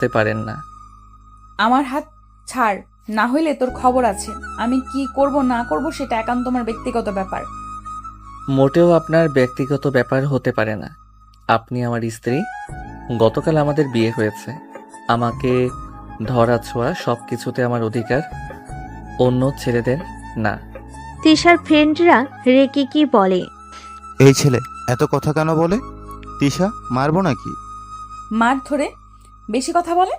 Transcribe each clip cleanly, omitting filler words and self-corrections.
করতে পারেন না। আমার হাত ছাড়, না হইলে তোর খবর আছে। আমি কি করব না করব সেটা একান্ত তোমার ব্যক্তিগত ব্যাপার। মোটেও আপনার ব্যক্তিগত ব্যাপার হতে পারে না। আপনি আমার স্ত্রী। গতকাল আমাদের বিয়ে হয়েছে। আমাকে ধরা ছোঁয়া সবকিছুতে আমার অধিকার, অন্য ছেলেদের না। তিশার ফ্রেন্ডরা রেগে কি বলে। এই ছেলে এত কথা কেন বলে? তিশা, মারবো নাকি? মার ধরে বেশি কথা বলে।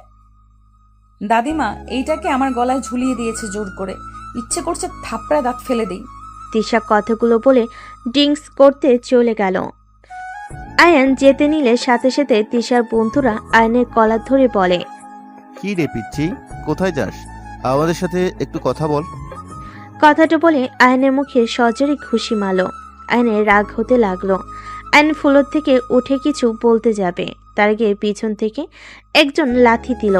দাদিমা এইটাকে আমার গলায় ঝুলিয়ে দিয়েছে জোর করে, ইচ্ছে করছে থাপড়ায় দাঁত ফেলে দেই। তিশা কথাগুলো বলে ড্রিঙ্কস করতে চলে গেল। আয়ান যেতে নিলে সাথে সাথে তিশার বন্ধুরা আয়নের কলার ধরে বলে, কি রে পিচ্ছি, কোথায় যাস? আমাদের সাথে একটু কথা বল। কথাটা বলে আয়নের মুখে সজোরে খুশি মারল। আয়নের রাগ হতে লাগলো। আয়ন ফ্লোর থেকে উঠে কিছু বলতে যাবে, তার আগে পিছন থেকে একজন লাথি দিল।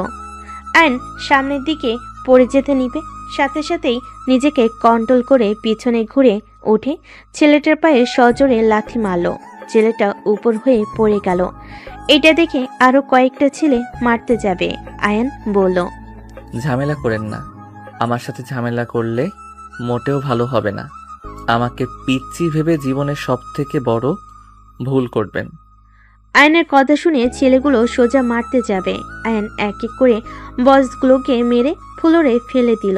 আয়ন সামনের দিকে পড়ে যেতে নিবে, সাথে সাথেই নিজেকে কন্ট্রোল করে পিছনে ঘুরে উঠে ছেলেটার পায়ে সজোরে লাথি মারল। ছেলেটা উপর হয়ে পড়ে গেল। এটা দেখে আরো কয়েকটা ছেলে মারতে যাবে। আয়ান বলল, ঝামেলা করেন না। আমার সাথে ঝামেলা করলে মোটেও ভালো হবে না। আমাকে পিচ্চি ভেবে জীবনের সবথেকে বড় ভুল করবেন। আয়নের কথা শুনে ছেলেগুলো সোজা মারতে যাবে। আয়ন এক এক করে বসগুলোকে মেরে ফ্লোরে ফেলে দিল।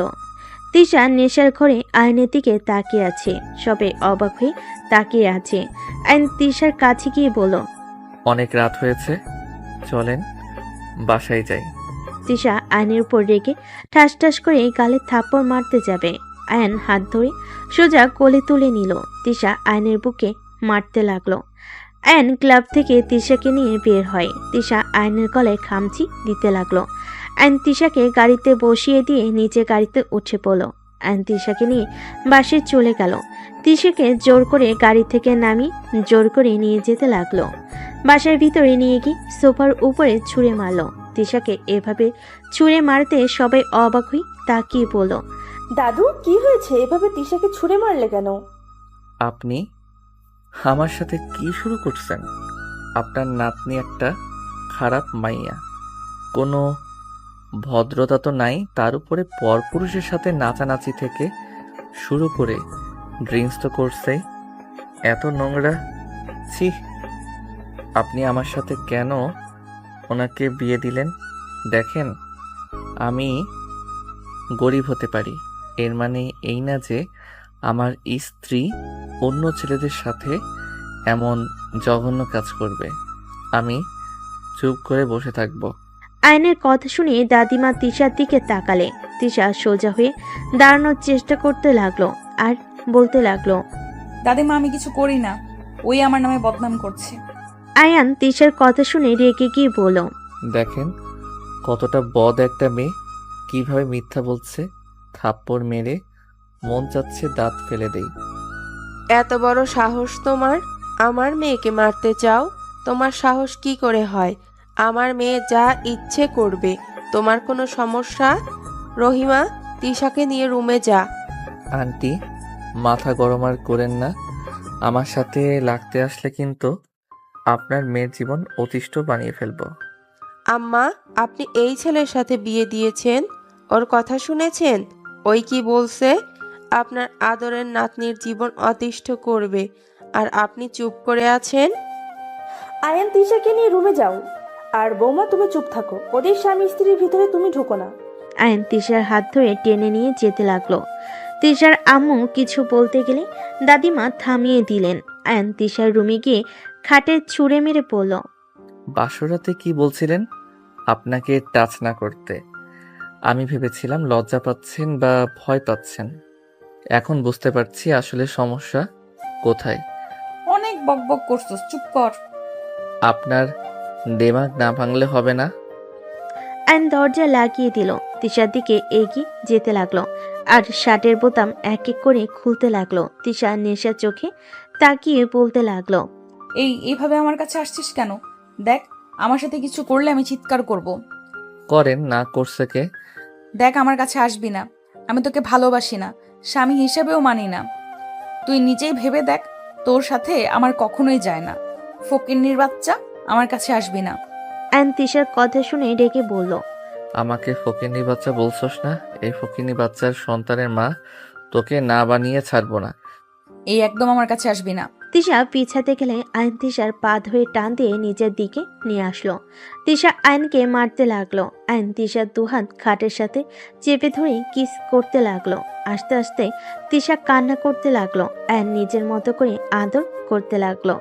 তিশা নেশার ঘরে আয়নের দিকে তাকিয়ে আছে, সবে অবাক হয়ে তাকিয়ে আছে। আয়ন তিশার কাছে গিয়ে বলল, অনেক রাত হয়েছে, চলেন বাসায় যাই। তিশা আয়নের উপর রেগে ঠাস ঠাস করে গালে থাপ্পড় মারতে যাবে। আয়ন হাত ধরে সোজা কোলে তুলে নিল। তিশা আয়নের বুকে মারতে লাগলো। আয়ন ক্লাব থেকে তিশাকে নিয়ে বের হয়। তিশা আয়নের গলায় খামচি দিতে লাগলো। আয়ন তিশাকে গাড়িতে বসিয়ে দিয়ে নিচে গাড়িতে উঠে পড়ল। আয়ন তিশাকে নিয়ে বাসে চলে গেল। তিশাকে জোর করে গাড়ি থেকে নামিয়ে জোর করে নিয়ে যেতে লাগলো। বাসার ভিতরে নিয়ে গিয়ে সোফার উপরে ছুঁড়ে মারলো। তিশাকে এভাবে ছুঁড়ে মারতে সবাই অবাক হয়ে তাকিয়ে বলল, দাদু কি হয়েছে, এভাবে তিশাকে ছুঁড়ে মারলে কেন? আপনি আমার সাথে কি শুরু করছেন? আপনার নাতনি একটা খারাপ মাইয়া, কোনো ভদ্রতা তো নাই, তার উপরে পরপুরুষের সাথে নাচানাচি থেকে শুরু করে ড্রিঙ্কস তো করছেই। এত নোংরা, ছি। আপনি আমার সাথে কেন ওনাকে বিয়ে দিলেন? দেখেন, আমি গরিব হতে পারি, এর মানে এই না যে আমার স্ত্রী অন্য ছেলেদের সাথে এমন জঘন্য কাজ করবে। আমি চুপ করে বসে থাকবো। আয়নের কথা শুনে দাদিমা তিশার দিকে তাকালে। তিশা সোজা হয়ে দাঁড়ানোর চেষ্টা করতে লাগলো আর বলতে লাগলো, দাদিমা আমি কিছু করি না, ওই আমার নামে বদনাম করছে। আয়ান তিশার কথা শুনে রেগে গিয়ে বলল, দেখেন কতটা বদ একটা মেয়ে, কিভাবে মিথ্যা বলছে। থাপ্পড় মেরে মন চাচ্ছে দাঁত ফেলে দেই। এত বড় সাহস তোমার? আমার মেয়েকে মারতে চাও? তোমার সাহস কি করে হয়? আমার মেয়ে যা ইচ্ছে করবে, তোমার কোনো সমস্যা? রহিমা, তিশাকে নিয়ে রুমে যা। আন্টি, মাথা গরম আর করেন না। আমার সাথে লাগতে আসলে কিন্তু আপনার মেয়ের জীবন অতিষ্ঠ বানিয়ে ফেলবো। আম্মা, আপনি এই ছেলের সাথে বিয়ে দিয়েছেন, ওর কথা শুনেছেন? ওই কি বলছে? আপনার আদরের নাতনির জীবন অতিষ্ঠ করবে, আর আপনি চুপ করে আছেন। আয়ান তিশাকে নিয়ে রুমে যাও। আর বৌমা তুমি চুপ থাকো, ওদের স্বামী স্ত্রীর ভিতরে তুমি ঢুকো না। আয়ন তিশার হাত ধরে টেনে নিয়ে যেতে লাগলো। তিশার আম্মু কিছু বলতে গেলে দাদিমা থামিয়ে দিলেন। আয়ন তিশার রুমে গিয়ে খাটে ছুঁড়ে মেরে পড়ল। বাসরাতে কি বলছিলেন আপনাকে টাচ না করতে? আমি ভেবেছিলাম লজ্জা পাচ্ছেন বা ভয় পাচ্ছেন। এখন বুঝতে পারছি আসলে সমস্যা কোথায়। অনেক বকবক করছস, চুপ কর। আপনার দেমাগ না ভাঙলে হবে না। আয়ন দরজা লাগিয়ে দিল। তিশার দিকে এগিয়ে যেতে লাগলো আর শার্টের বোতাম এক এক করে খুলতে লাগলো। তিশা নেশা চোখে তাকিয়ে বলতে লাগলো, এইভাবে আমার কাছে আসছিস কেন? দেখ, আমার সাথে কিছু করলে আমি চিৎকার করব। করেন না, করছে কে? দেখ, আমার কাছে আসবি না। আমি তোকে ভালোবাসি না, স্বামী হিসেবেও মানি না। তুই নিজেই ভেবে দেখ, তোর সাথে আমার কখনোই যায় না। ফকিন্নির বাচ্চা, আমার কাছে আসবি না। আয়ন তিশার কথা শুনে ডেকে বলল, আমাকে ফকিন্নি বাচ্চা বলছস না? এই ফকিন্নি বাচ্চার সন্তানের মা তোকে না বানিয়ে ছাড়বো না। এই একদম আমার কাছে আসবি না। তিশা পিছাতে গেলে আয়ন তিশার পা ধরে টান দিয়ে নিজের দিকে নিয়ে আসলো। তিশা আয়নকে মারতে লাগলো। আয়ন তিশার দুহাত খাটের সাথে চেপে ধরে কিস করতে লাগলো। আস্তে আস্তে তিশা কান্না করতে লাগলো। আয়ন নিজের মতো করে আদর করতে লাগলো।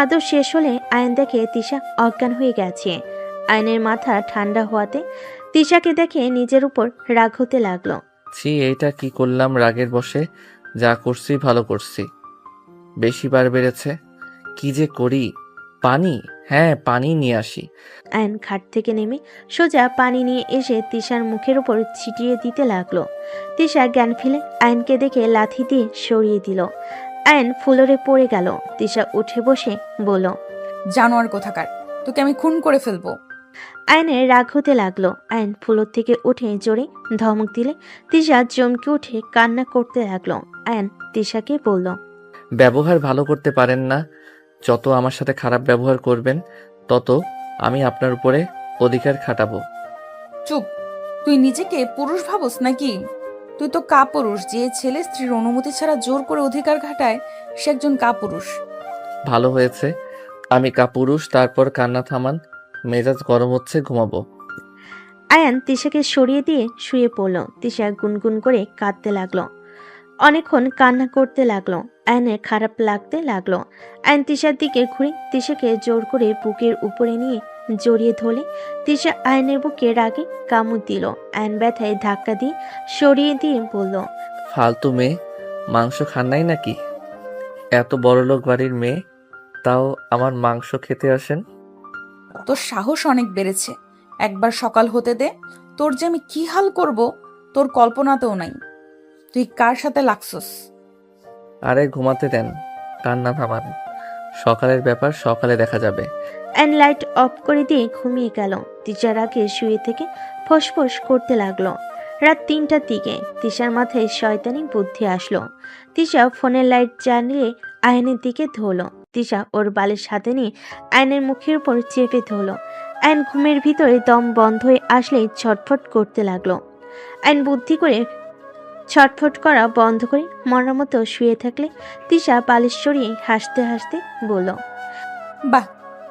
আদর শেষ হলে আয়ন দেখে তিশা অজ্ঞান হয়ে গেছে। আয়নের মাথা ঠান্ডা হওয়াতে তিশাকে দেখে নিজের উপর রাগ হতে লাগলো। ছি, এইটা কি করলাম রাগের বশে? যা করছি ভালো করছি। বেশি বার বেড়েছে। কি যে করি? পানি? হ্যাঁ, পানি নিয়ে আসি। আয়ন খাট থেকে নেমে সোজা পানি নিয়ে এসে তিশার মুখের উপর ছিটিয়ে দিতে লাগলো। তিশা জ্ঞান ফেলে আয়নকে দেখে লাথি দিয়ে সরিয়ে দিল। আয়ন ফ্লোরে পড়ে গেল। তিশা উঠে বসে বলল, জানোয়ার কোথাকার, তোকে আমি খুন করে ফেলবো। আয়নের রাগ হতে লাগলো। আয়ন ফ্লোর থেকে উঠে জোরে ধমক দিলে তিশা চমকে উঠে কান্না করতে লাগলো। আয়ন তিশাকে বলল, ব্যবহার ভালো করতে পারেন না। যত আমার সাথে খারাপ ব্যবহার করবেন তত আমি আপনার উপরে অধিকার খাটাবো। চুপ। তুই নিজেকে পুরুষ ভাবস নাকি? তুই তো কাপুরুষ। যে ছেলে স্ত্রীর অনুমতি ছাড়া জোর করে অধিকার খাটায় সে একজন কাপুরুষ। ভালো হয়েছে আমি কাপুরুষ। তারপর কান্না থামান। মেজাজ গরম হচ্ছে, ঘুমাবো। আয়ান তিশাকে সরিয়ে দিয়ে শুয়ে পড়ল। তিশা গুনগুন করে কাঁদতে লাগলো। অনেকক্ষণ কান্না করতে লাগলো। আয়নের খারাপ লাগতে লাগলো। আয়ন তিশার দিকে ঘুরে তিশাকে জোর করে বুকের উপরে নিয়ে জড়িয়ে ধরলে তিশা আয়নের বুকে রাগে কামড় দিল। আয়ন ব্যথায় ধাক্কা দিয়ে সরিয়ে দিয়ে বলল, ফালতু মেয়ে, মাংস খান নাই নাকি? এত বড়লোক বাড়ির মেয়ে, তাও আমার মাংস খেতে আসেন? তোর সাহস অনেক বেড়েছে। একবার সকাল হতে দে, তোর যে আমি কি হাল করব তোর কল্পনাতেও নাই। তুই কার সাথে লাগছস? আরে ঘুমাতে দেন, কান্না থামান। সকালের ব্যাপার সকালে দেখা যাবে। আয়ন লাইট অফ করে দিয়ে ঘুমিয়ে গেল। তিশার আগে শুয়ে থেকে ফোঁস করতে লাগলো। রাত ৩টার দিকে তিশার মাথায় শয়তানি বুদ্ধি আসলো। তিশা ফোনের লাইট জ্বালিয়ে আয়নের দিকে ধরলো। তিশা ওর বালের সাথে নিয়ে আয়নের মুখের উপর চেপে ধরলো। আয়ন ঘুমের ভিতরে দম বন্ধ হয়ে আসলেই ছটফট করতে লাগলো। আয়ন বুদ্ধি করে ছটফট করা বন্ধ করে মরার মতো শুয়ে থাকলে তিশা বালিশ সরিয়ে হাসতে হাসতে বলল, বাহ,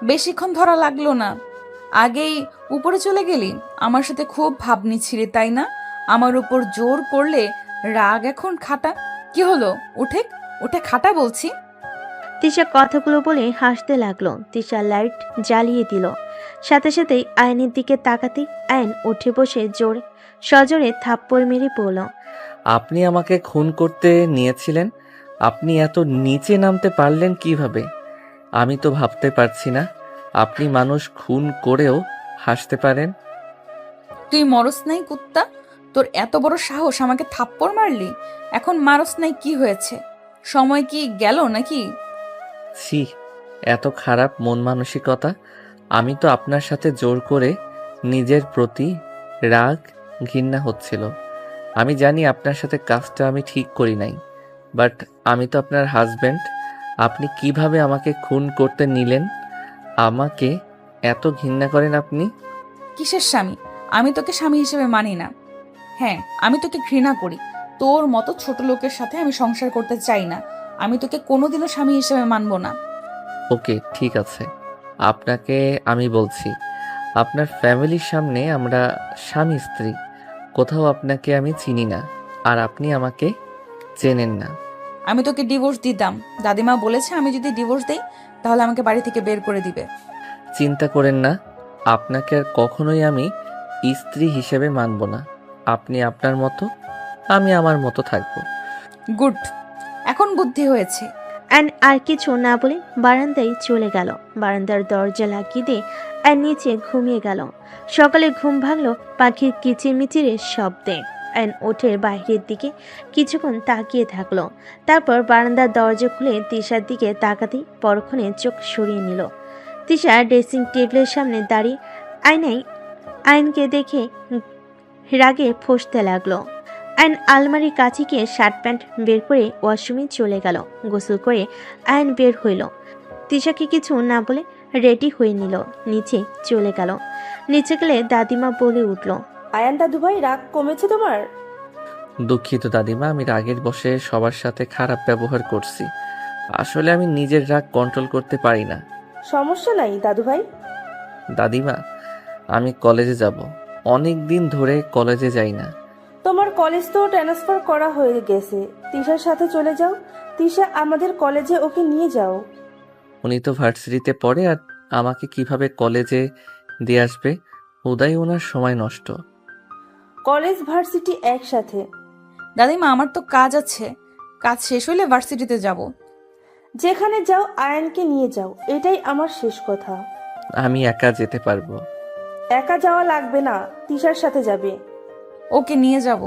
বেশিক্ষণ ধরা লাগলো না। আগেই উপরে চলে গেলি। আমার সাথে খুব ভাবনি ছিলি তাই না? আমার উপর জোর করলে রাগ এখন খাটা। কি হলো? উঠে উঠে খাটা বলছি। তিশা কথাগুলো বলে হাসতে লাগলো। তিশা লাইট জ্বালিয়ে দিল। সাথে সাথেই আয়নের দিকে তাকাতেই আয়ন উঠে বসে জোরে সজোরে থাপ্পড় মেরে পড়ল। আপনি আমাকে খুন করতে নিয়েছিলেন। আপনি এত নিচে নামতে পারলেন কিভাবে? আমি তো ভাবতে পারছি না আপনি মানুষ খুন করেও হাসতে পারেন। তুই মরস নাই কুত্তা? তোর এত বড় সাহস আমাকে থাপ্পড় মারলি? এখন মারস নাই কি হয়েছে? সময় কি গেল নাকি? ছি, এত খারাপ মন মানসিকতা। আমি তো আপনার সাথে জোর করে নিজের প্রতি রাগ ঘৃণা হচ্ছিল। আমি জানি আপনার সাথে কাজটা আমি ঠিক করি নাই, বাট আমি তো আপনার হাজব্যান্ড। আপনি কিভাবে আমাকে খুন করতে নিলেন? আমাকে এত ঘৃণা করেন আপনি? কিসের স্বামী? আমি তোকে স্বামী হিসেবে মানি না। হ্যাঁ, আমি তোকে ঘৃণা করি। তোর মতো ছোট লোকের সাথে আমি সংসার করতে চাই না। আমি তোকে কোনোদিনও স্বামী হিসেবে মানবো না। ওকে, ঠিক আছে। আপনাকে আমি বলছি, আপনার ফ্যামিলির সামনে আমরা স্বামী স্ত্রী। কোথাও আপনাকে আমি চিনি না, আর আপনি আমাকে চেনেন না। আমি তোকে ডিভোর্স দিতাম। দাদিমা বলেছে আমি যদি ডিভোর্স দেই তাহলে আমাকে বাড়ি থেকে বের করে দিবে। চিন্তা করেন না, আপনাকে আর কখনোই আমি স্ত্রী হিসেবে মানব না। আপনি আপনার মতো, আমি আমার মতো থাকব। গুড, এখন বুদ্ধি হয়েছে। অ্যান আর কিছু না বলে বারান্দায় চলে গেল। বারান্দার দরজা লাগিয়ে দিয়ে অ্যান নিচে ঘুমিয়ে গেল। সকালে ঘুম ভাঙলো পাখির কিচিরমিচিরের শব্দে। অ্যান ওঠে বাইরের দিকে কিছুক্ষণ তাকিয়ে থাকলো। তারপর বারান্দার দরজা খুলে তিশার দিকে তাকাতেই পরক্ষণে চোখ সরিয়ে নিল। তিশা ড্রেসিং টেবিলের সামনে দাঁড়িয়ে আয়নায় আয়নকে দেখে রাগে ফসতে লাগলো। আয়ন আলমারির কাছে গিয়ে শার্ট প্যান্ট বের করে ওয়াশরুমে চলে গেল। গোসল করে আয়ন বের হইল। তিশাকে কিছু না বলে রেডি হয়ে নিল, নিচে চলে গেল। নিচে গেলে দাদিমা বলে উঠল, আয়ান দাদু ভাই, রাগ কমেছে তোমার? দুঃখিত দাদিমা, আমি রাগের বশে সবার সাথে খারাপ ব্যবহার করছি। আসলে আমি নিজের রাগ কন্ট্রোল করতে পারি না। সমস্যা নাই দাদু ভাই। দাদিমা, আমি কলেজে যাব। অনেক দিন ধরে কলেজে যাই না। তোমার কলেজ তো ট্রান্সফার করা হয়ে গেছে, তিশার সাথে চলে যাও। তিশা আমাদের কলেজে, ওকে নিয়ে যাও। উনি তো ভার্সিটিতে পড়ে, আর আমাকে কিভাবে কলেজে দিয়ে আসবে? উদয় ওনার সময় নষ্ট। কলেজ ভার্সিটি একসাথে। দাদিমা, আমার তো কাজ আছে, কাজ শেষ হলে ভার্সিটিতে যাব। যেখানে যাও আয়ানকে নিয়ে যাও, এটাই আমার শেষ কথা। আমি একা যেতে পারবো। একা যাওয়া লাগবে না, তিশার সাথে যাবে। ওকে নিয়ে যাব।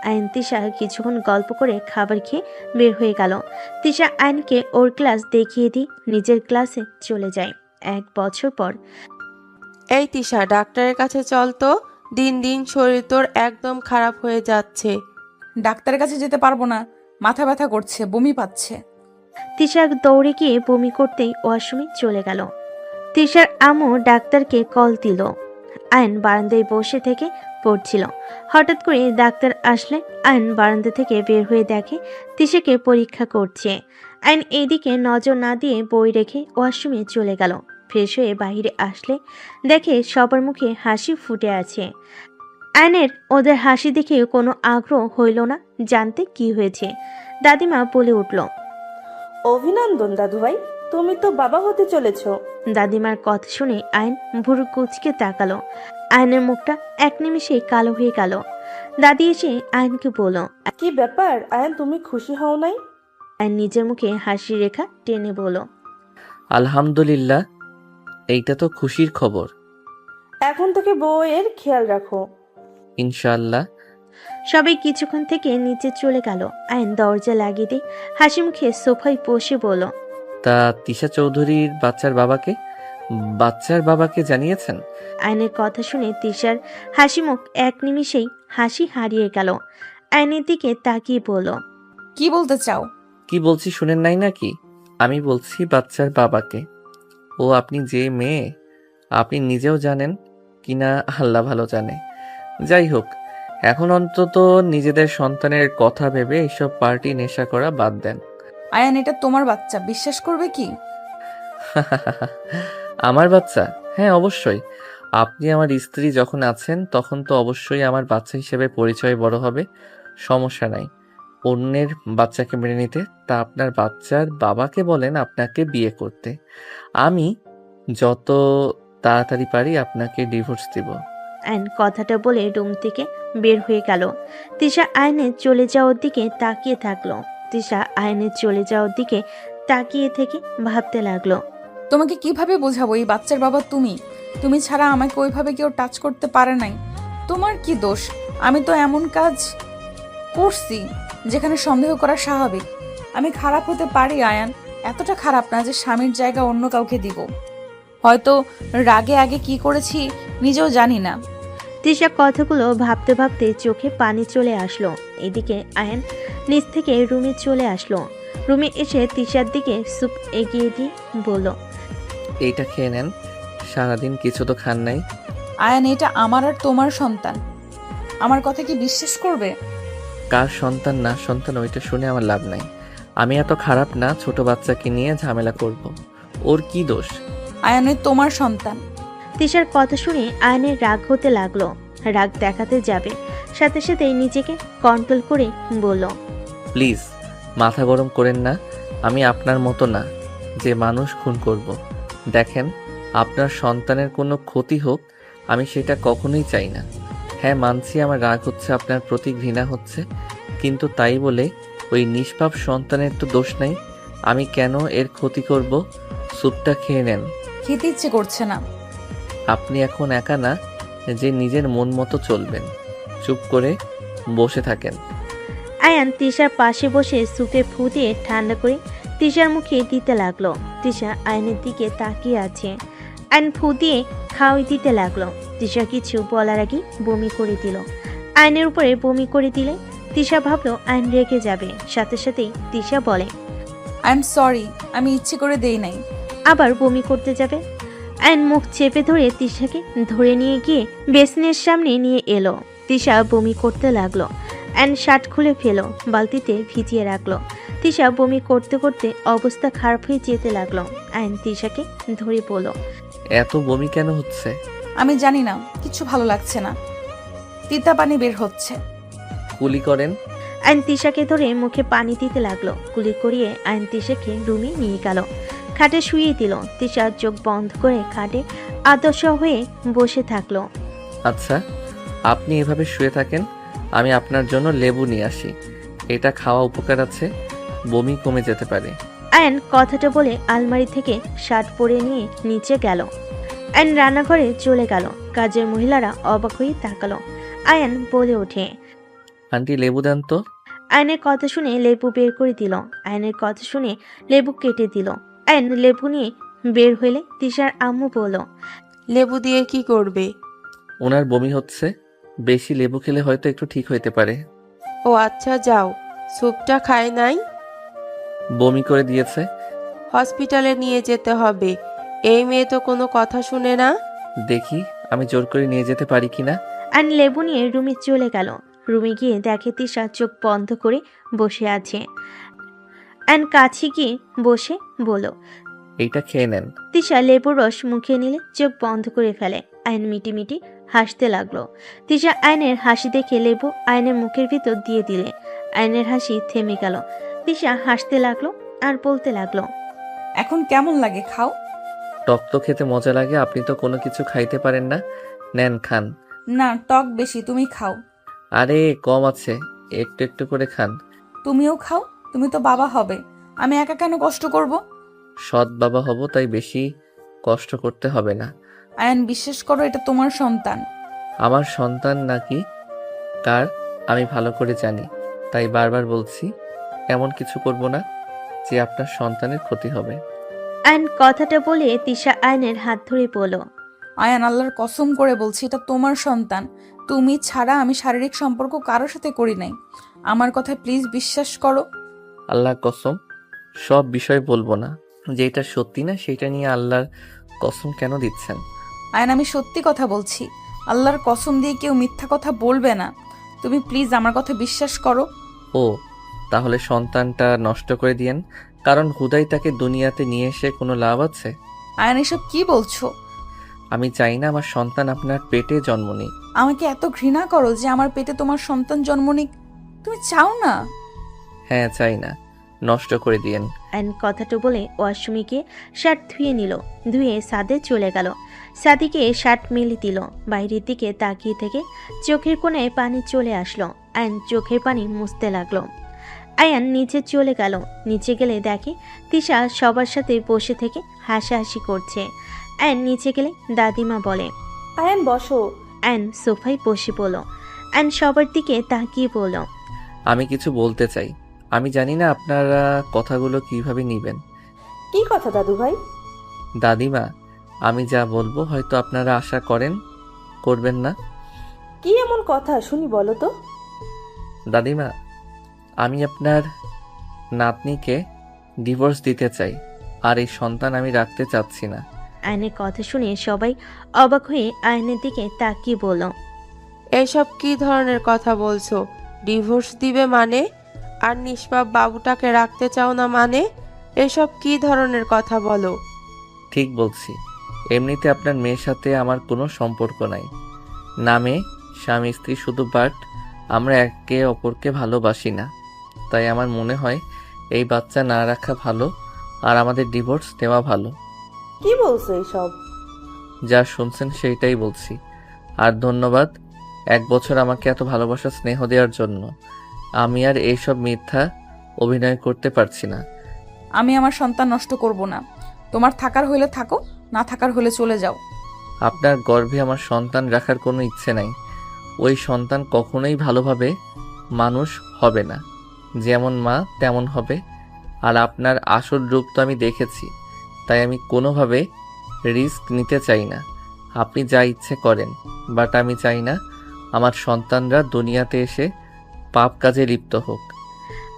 আয়ন তিশা কিছুক্ষণ গল্প করে খাবার খেয়ে বের হয়ে গেল। তিশা আয়নকে ওর ক্লাস দেখিয়ে দিয়ে নিজের ক্লাসে চলে যায়। 1 বছর পর। এই তিশা, ডাক্তারের কাছে চল তো। দিন দিন শরীর তোর একদম খারাপ হয়ে যাচ্ছে। ডাক্তারের কাছে যেতে পারবো না, মাথা ব্যথা করছে, বমি পাচ্ছে। তিশা দৌড়ে গিয়ে বমি করতেই ওয়াশরুমে চলে গেল। তিশার আম্মু ডাক্তারকে কল দিল। আয়ন বারান্দায় বসে থেকে পড়ছিল। হঠাৎ করে ডাক্তার আসলে আয়ন বারান্দা থেকে বের হয়ে দেখে তিশাকে পরীক্ষা করছে। আয়ন এইদিকে নজর না দিয়ে বই রেখে ওয়াশরুমে চলে গেল। ফ্রেশ হয়ে বাইরে আসলে দেখে সবার মুখে হাসি ফুটে আছে। আয়নের ওদের হাসি দেখে কোনো আগ্রহ হইল না জানতে কি হয়েছে। দাদিমা বলে উঠল, অভিনন্দন দাদু ভাই, তুমি তো বাবা হতে চলেছ। দাদিমার কথা শুনে আয়ন ভুরু কুচকে তাকালো। আয়নের মুখটা এক নিমিষেই কালো হয়ে গেল। দাদি এসে আয়নকে বলল, কি ব্যাপার আয়ান, তুমি খুশি হও নাই? আয়ন নিজের মুখে হাসি রেখা টেনে বলল, আলহামদুলিল্লাহ, এইটা তো খুশির খবর। এখন থেকে বউয়ের খেয়াল রাখো। ইনশাআল্লাহ। সবাই কিছুক্ষণ থেকে নিচে চলে গেল। আয়ন দরজা লাগিয়ে দিয়ে হাসি মুখে সোফায় বসে বলল, তা তিশা চৌধুরীর বাচ্চার বাবাকে জানিয়েছেন? আয়নের কথা শুনে তিশার হাসি মুখ এক নিমিষেই হাসি হারিয়ে গেল। আয়নের দিকে তাকিয়ে বলল, কি বলতে চাও? কি বলছি শুনেন নাই নাকি? আমি বলছি বাচ্চার বাবাকে। ও আপনি যে মেয়ে, আপনি নিজেও জানেন কিনা আল্লাহ ভালো জানে। যাই হোক, এখন অন্তত নিজেদের সন্তানের কথা ভেবে এইসব পার্টি নেশা করা বাদ দেন। আয়ান, এটা তোমার বাচ্চা, বিশ্বাস করবে কি? আমার বাচ্চা? হ্যাঁ, অবশ্যই। আপনি আমার স্ত্রী যখন আছেন তখন তো অবশ্যই আমার বাচ্চা হিসেবে পরিচয় বড় হবে। সমস্যা নাই অন্যের বাচ্চাকে মেনে নিতে। তা আপনার বাচ্চার বাবাকে বলেন আপনাকে বিয়ে করতে। আমি যত তাড়াতাড়ি পারি আপনাকে ডিভোর্স দিব। আয়ন কথাটা বলে রুম থেকে বের হয়ে গেল। তিশা আয়নের চলে যাওয়ার দিকে তাকিয়ে থাকলো। তিশা আয়নের চলে যাওয়ার দিকে তাকিয়ে থেকে ভাবতে লাগলো, তোমাকে কিভাবে বোঝাবো এই বাচ্চার বাবা তুমি? তুমি ছাড়া আমাকে ওইভাবে কেউ টাচ করতে পারে নাই। তোমার কি দোষ? আমি তো এমন কাজ করছি যেখানে সন্দেহ করা স্বাভাবিক। আমি খারাপ হতে পারি আয়ান, এতটা খারাপ না যে স্বামীর জায়গা অন্য কাউকে দিব। হয়তো রাগে আগে কি করেছি নিজেও জানি না। তিশা কথাগুলো ভাবতে ভাবতে চোখে পানি চলে আসলো। এদিকে আয়ন নিচ থেকে রুমে চলে আসলো। রুমে এসে তিশার দিকে স্যুপ এগিয়ে দিয়ে বলল, এইটা খেয়ে নেন, সারাদিন কিছু তো খান নাই। আয়ান, এটা আমার আর তোমার সন্তান, আমার কথা কি বিশ্বাস করবে? কার সন্তান না সন্তান ওইটা শুনে আমার লাভ নাই। আমি এত খারাপ না ছোট বাচ্চাকে নিয়ে ঝামেলা করব। ওর কি দোষ? আয়ান, ওই তোমার সন্তান। তিশার কথা শুনে আয়নের রাগ হতে লাগলো। রাগ দেখাতে যাবে, সাথে সাথে নিজেকে কন্ট্রোল করে বলল, প্লিজ মাথা গরম করেন না। আমি আপনার মতো না যে মানুষ খুন করব। দেখেন, আপনার সন্তানের কোনো ক্ষতি হোক আমি সেটা কখনোই চাই না। হ্যাঁ, মানছি আমার রাগ হচ্ছে, আপনার প্রতি ঘৃণা হচ্ছে, কিন্তু তাই বলে ওই নিষ্পাপ সন্তানের তো দোষ নাই। আমি কেন এর ক্ষতি করব? স্যুপটা খেয়ে নেন। খেতে ইচ্ছে করছে না। আপনি এখন একা না যে নিজের মন মতো চলবেন। চুপ করে বসে থাকেন। আয়ান তিশার পাশে বসে সুপে ফু দিয়ে ঠান্ডা করে তিশার মুখে দিতে লাগলো। তিশা আয়নের দিকে তাকিয়ে আছে। আয়ন ফু দিয়ে খাওয়াই দিতে লাগলো। তিশা কিছু বলার আগে বমি করে দিল। আয়নের উপরে বমি করে দিলে তিশা ভাবলো আয়ন রেগে যাবে। সাথে সাথেই তিশা বলে, আই এম সরি, আমি ইচ্ছে করে দেই নাই। আবার বমি করতে যাবে। আয়ন মুখ চেপে ধরে তিশাকে ধরে নিয়ে গিয়ে বেসিনের সামনে নিয়ে এলো। তিশা বমি করতে লাগলো। আয়ন শার্ট খুলে ফেলো, বালতিতে ভিজিয়ে রাখলো। তিশা বমি করতে করতে অবস্থা খারাপ হয়ে যেতে লাগলো। আয়ন তিশাকে ধরে বলল, এত বমি কেন হচ্ছে? আমি জানি না, কিছু ভালো লাগছে না, তিতা পানি বের হচ্ছে। কুলি করেন। আয়ন তিশাকে ধরে মুখে পানি দিতে লাগলো। কুলি করিয়ে আয়ন তিশাকে রুমে নিয়ে গেল। খাটে শুইয়ে দিল। তিশা চোখ বন্ধ করে খাটে আদর্শ হয়ে বসে থাকলো। আচ্ছা, আপনি এভাবে শুয়ে থাকেন, আমি আপনার জন্য লেবু নিয়ে আসি। এটা খাওয়া উপকার আছে, বমি কমে যেতে পারে। আয়ন কথাটা বলে আলমারি থেকে শার্ট পরে নিয়ে নিচে গেল। আয়ন রান্নাঘরে চলে গেল। কাজের মহিলারা অবাক হয়ে তাকালো। আয়ন বলে ওঠে, আন্টি লেবু দেন তো। আয়নের কথা শুনে লেবু বের করে দিল। আয়নের কথা শুনে লেবু কেটে দিল। আয়ন লেবু নিয়ে বের হইলে তিশার আম্মু বলল, লেবু দিয়ে কি করবে? ওনার বমি হচ্ছে, বেশি লেবু খেলে হয়তো একটু ঠিক হইতে পারে। ও আচ্ছা, যাও। স্যুপটা খায় নাই? বমি করে দিয়েছে। হসপিটালে নিয়ে যেতে হবে। এই মেয়ে তো কোনো কথা শুনে না। দেখি আমি জোর করে নিয়ে যেতে পারি কিনা। আয়ন লেবু নিয়ে রুমে চলে গেল। রুমে গিয়ে দেখে তিশা চোখ বন্ধ করে বসে আছে। আয়ন কাছে গিয়ে বসে বলল, এইটা খেয়ে নেন। তিশা লেবুর রস মুখে নিলে চোখ বন্ধ করে ফেলে। আয়ন মিটি হাসতে লাগলো। তিশা আয়নের হাসি দেখে লেবু আয়নের মুখের ভিতর দিয়ে দিলে আয়নের হাসি থেমে গেল। তিশা হাসতে লাগলো আর বলতে লাগলো, এখন কেমন লাগে, খাও। টক তো খেতে মজা লাগে, আপনি তো কোনো কিছু খাইতে পারেন না। নেন খান। না, টক বেশি, তুমি খাও। আরে কম আছে, একটু একটু করে খান। তুমিও খাও, তুমি তো বাবা হবে, আমি একা কেন কষ্ট করব? সৎ বাবা হব, তাই বেশি কষ্ট করতে হবে না। আয়ন, বিশ্বাস করো, এটা তোমার সন্তান। আমার সন্তান নাকি কার আমি ভালো করে জানি, তাই বারবার বলছি এমন কিছু করব না যে আপনার সন্তানের ক্ষতি হবে। আয়ন কথাটা বলে তিশা আয়নের হাত ধরে বলল, আয়ান, আল্লাহর কসম করে বলছি, এটা তোমার সন্তান। তুমি ছাড়া আমি শারীরিক সম্পর্ক কারোর সাথে করি নাই। আমার কথা প্লিজ বিশ্বাস করো। আল্লাহ কসম, সব বিষয় বলবো না, যেটা সত্যি না সেটা নিয়ে আল্লাহর কসম কেন দিচ্ছেন? আয়ান, আমি সত্যি কথা বলছি, আল্লাহর কসম দিয়ে কেউ মিথ্যা কথা বলবে না। তুমি প্লিজ আমার কথা বিশ্বাস করো। ও তাহলে সন্তানটা নষ্ট করে দিয়েন, কারণ হুদাই তাকে দুনিয়াতে নিয়ে এসে কোনো লাভ আছে? আয়ান, এসব কি বলছো? আমি চাই না আমার সন্তান আপনার পেটে জন্ম নিক। আমাকে এত ঘৃণা করো যে আমার পেটে তোমার সন্তান জন্ম নিক? তুমি চাও না? হ্যাঁ চাই না, নষ্ট করে দিয়েন। আয়ন কথাটা বলে ওয়াশরুমে গিয়ে শার্ট ধুয়ে নিল। ধুয়ে সাদে চলে গেল। সাদিকে শার্ট মেলে দিল। বাইরের দিকে তাকিয়ে থেকে চোখের কোণায় পানি চলে আসলো। আয়ন চোখের পানি মুছতে লাগলো। আয়ান নিচে চলে গেল। নিচে গেলে দেখে তিশা সবার সাথে বসে থেকে হাসাহাসি করছে। আয়ন নিচে গেলে দাদিমা বলে, আয়ান বসো। আয়ন সোফায় বসে পড়ল। আয়ন সবার দিকে তাকিয়ে বলল, আমি কিছু বলতে চাই, আমি জানি না আপনারা কথাগুলো কিভাবে নিবেন। কি কথা দাদু ভাই? দাদিমা, আমি যা বলবো হয়তো আপনারা আশা করবেন না। কি এমন কথা শুনি, বলো তো। দাদিমা, আমি আপনার নাতনিকে ডিভোর্স দিতে চাই, আর এই সন্তান আমি রাখতে চাচ্ছি না। আয়নের কথা শুনে সবাই অবাক হয়ে আয়নের দিকে তাকিয়ে বলল, এসব কি ধরনের কথা বলছো? ডিভোর্স দিবে মানে? আর নিষ্পাপ বাবুটাকে রাখতে চাও না মানে? এসব কি ধরনের কথা বলো? ঠিক বলছি, এমনিতে আপনার মেয়ের সাথে আমার কোনো সম্পর্ক নাই। নামে স্বামী স্ত্রী শুধু, বাট আমরা একে অপরকে ভালোবাসি না। তাই আমার মনে হয় এই বাচ্চা না রাখা ভালো, আর আমাদের ডিভোর্স দেওয়া ভালো। কি বলছো এইসব? যা শুনছেন সেইটাই বলছি। আর ধন্যবাদ 1 বছর আমাকে এত ভালোবাসা স্নেহ দেওয়ার জন্য। আমি আর এইসব মিথ্যা অভিনয় করতে পারছি না। আমি আমার সন্তান নষ্ট করব না। তোমার থাকার হইলে থাকো, না থাকার হলে চলে যাও। আপনার গর্ভে আমার সন্তান রাখার কোনো ইচ্ছে নাই। ওই সন্তান কখনোই ভালোভাবে মানুষ হবে না, যেমন মা তেমন হবে। আর আপনার আসল রূপ তো আমি দেখেছি, তাই আমি কোনোভাবে রিস্ক নিতে চাই না। আপনি যা ইচ্ছে করেন, বাট আমি চাই না আমার সন্তানরা দুনিয়াতে এসে পাপ কাজে লিপ্ত হোক।